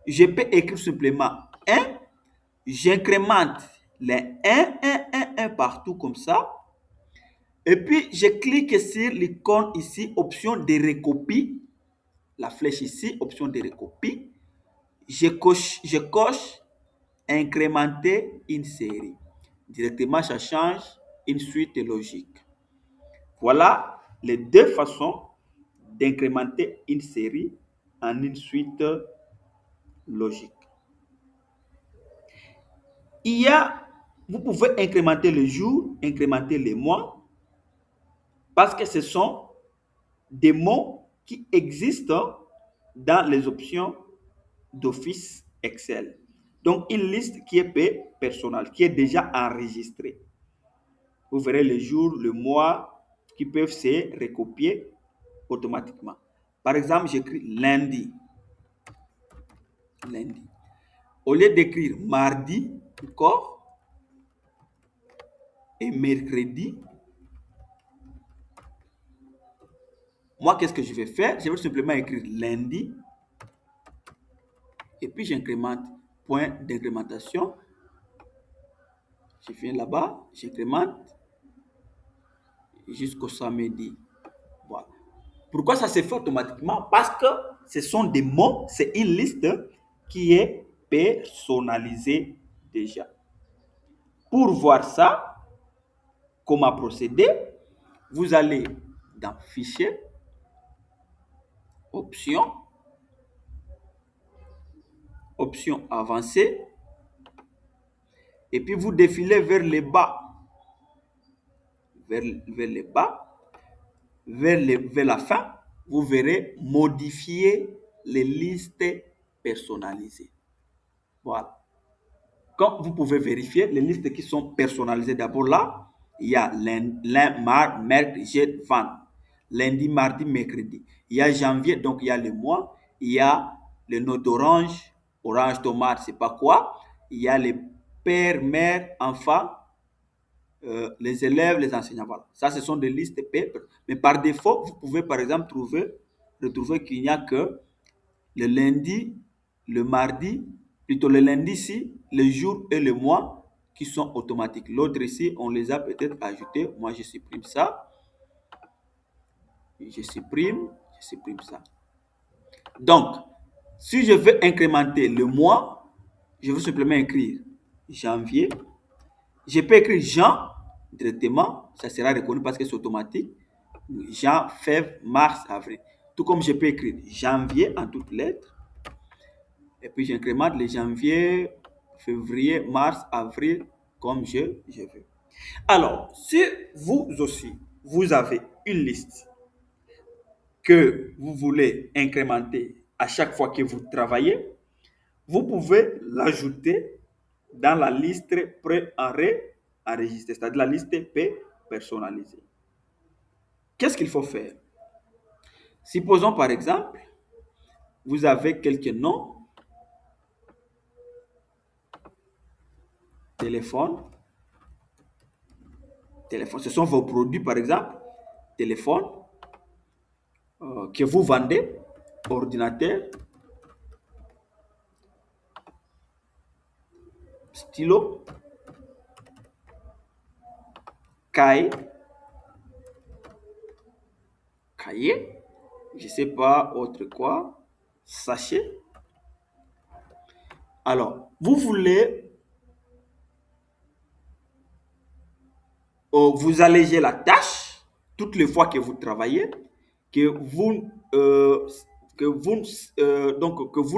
je peux écrire simplement 1, j'incrémente les 1, 1, 1, 1 partout comme ça. Et puis, je clique sur l'icône ici, option de recopie. La flèche ici, option de recopie. Je coche incrémenter une série. Directement, ça change une suite logique. Voilà les deux façons d'incrémenter une série en une suite logique. Vous pouvez incrémenter le jour, incrémenter les mois, parce que ce sont des mots qui existent dans les options d'Office Excel. Donc, une liste qui est personnelle, qui est déjà enregistrée. Vous verrez les jours, le mois qui peuvent se recopier automatiquement. Par exemple, j'écris lundi. Lundi. Au lieu d'écrire mardi, encore, et mercredi, Moi, qu'est-ce que je vais faire? Je vais simplement écrire lundi. Et puis, j'incrémente. Point d'incrémentation. Je viens là-bas, j'incrémente jusqu'au samedi. Voilà. Pourquoi ça se fait automatiquement? Parce que ce sont des mots, c'est une liste qui est personnalisée déjà. Pour voir ça, comment procéder, vous allez dans Fichier, Options, Options avancées, et puis vous défilez vers le bas, vers le bas, vers la fin, vous verrez modifier les listes personnalisées. Voilà. Quand vous pouvez vérifier les listes qui sont personnalisées, d'abord là, il y a lundi, mercredi, jeudi, vendredi, lundi, mardi, mercredi. Il y a janvier, donc il y a le mois. Il y a le nom d'orange, orange, tomate, c'est pas quoi. Il y a les pères, mères, enfants, les élèves, les enseignants. Voilà. Ça, ce sont des listes paper. Mais par défaut, vous pouvez par exemple retrouver qu'il n'y a que le lundi, le mardi, plutôt le lundi ici, le jour et le mois qui sont automatiques. L'autre ici, on les a peut-être ajoutés. Moi, je supprime ça. Je supprime ça. Donc, si je veux incrémenter le mois, je veux simplement écrire janvier. Je peux écrire Jean directement, ça sera reconnu parce que c'est automatique. Jean, février, mars, avril. Tout comme je peux écrire janvier en toutes lettres. Et puis j'incrémente les janvier, février, mars, avril, comme je veux. Alors, si vous aussi, vous avez une liste que vous voulez incrémenter à chaque fois que vous travaillez, vous pouvez l'ajouter dans la liste pré-enregistrée, c'est-à-dire la liste P personnalisée. Qu'est-ce qu'il faut faire? Supposons par exemple, vous avez quelques noms, téléphone, ce sont vos produits par exemple, téléphone, que vous vendez, ordinateur, stylo, cahier, je ne sais pas autre quoi, sachet. Alors, vous voulez vous alléger la tâche toutes les fois que vous travaillez, que vous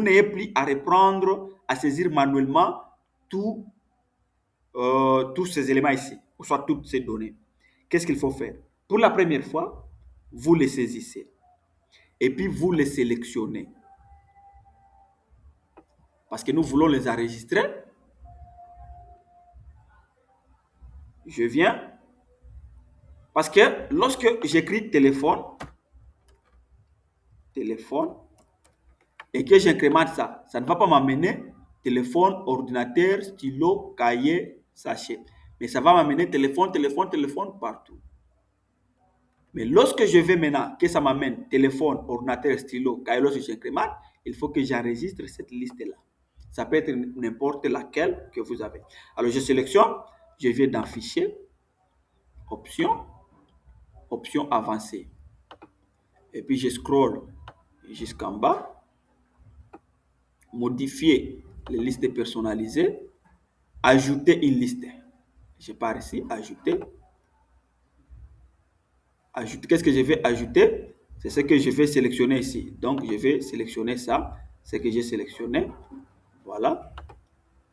n'ayez plus à reprendre, à saisir manuellement tous ces éléments ici, ou soit toutes ces données. Qu'est-ce qu'il faut faire? Pour la première fois, vous les saisissez et puis vous les sélectionnez. Parce que nous voulons les enregistrer. Je viens. Parce que lorsque j'écris téléphone, et que j'incrémente ça, ça ne va pas m'amener téléphone, ordinateur, stylo, cahier, sachet. Mais ça va m'amener téléphone partout. Mais lorsque je vais maintenant, que ça m'amène téléphone, ordinateur, stylo, cahier, lorsque j'incrémente, il faut que j'enregistre cette liste-là. Ça peut être n'importe laquelle que vous avez. Alors, je sélectionne, je vais dans Fichier, Options, Options avancées. Et puis, je scroll jusqu'en bas, modifier les listes personnalisées, ajouter une liste. Je pars ici, ajouter. Qu'est-ce que je vais ajouter? C'est ce que je vais sélectionner ici. Donc, je vais sélectionner ça, ce que j'ai sélectionné. Voilà.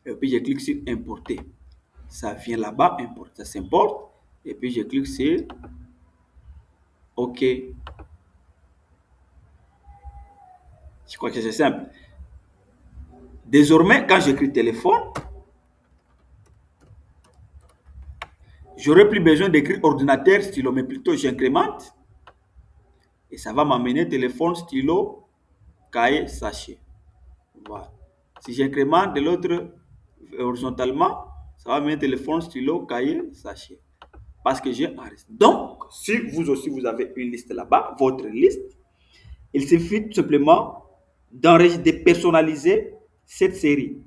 Et puis, je clique sur Importer. Ça vient là-bas, ça s'importe. Et puis, je clique sur OK. Je crois que c'est simple. Désormais, quand j'écris téléphone, j'aurai plus besoin d'écrire ordinateur, stylo, mais plutôt j'incrémente. Et ça va m'amener téléphone, stylo, cahier, sachet. Voilà. Si j'incrémente de l'autre horizontalement, ça va m'amener téléphone, stylo, cahier, sachet. parce que j'ai enregistré. Donc, si vous aussi vous avez une liste là-bas, votre liste, il suffit tout simplement d'enregistrer, de personnaliser cette série.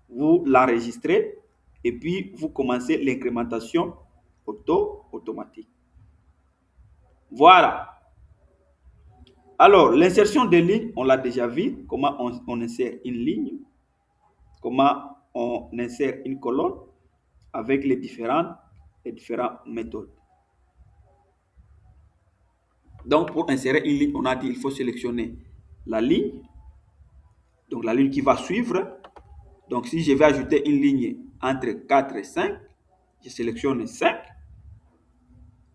Vous l'enregistrez et puis vous commencez l'incrémentation automatique. Voilà. Alors, l'insertion des lignes, on l'a déjà vu, comment on insère une ligne, comment on insère une colonne avec les différentes méthodes. Donc, pour insérer une ligne, on a dit qu'il faut sélectionner la ligne, donc la ligne qui va suivre. Donc, si je vais ajouter une ligne entre 4 et 5, je sélectionne 5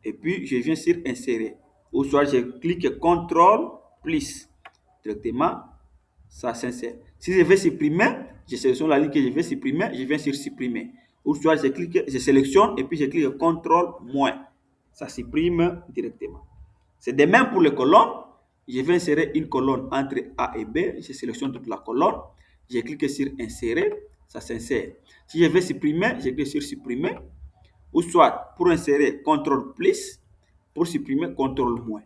et puis je viens sur insérer. Ou soit je clique CTRL plus. Directement, ça s'insère. Si je veux supprimer, je sélectionne la ligne que je veux supprimer, je viens sur supprimer. Ou soit je sélectionne et puis je clique CTRL moins. Ça supprime directement. C'est de même pour les colonnes. Je vais insérer une colonne entre A et B. Je sélectionne toute la colonne. Je clique sur insérer. Ça s'insère. Si je veux supprimer, je clique sur supprimer. Ou soit pour insérer CTRL plus. Pour supprimer CTRL moins.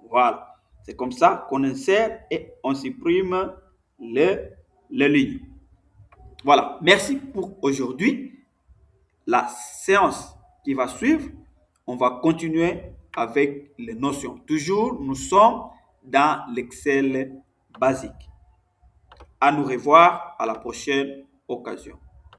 Voilà. C'est comme ça qu'on insère et on supprime les lignes. Voilà. Merci pour aujourd'hui. La séance qui va suivre, on va continuer avec les notions. Toujours, nous sommes dans l'Excel basique. À nous revoir à la prochaine occasion.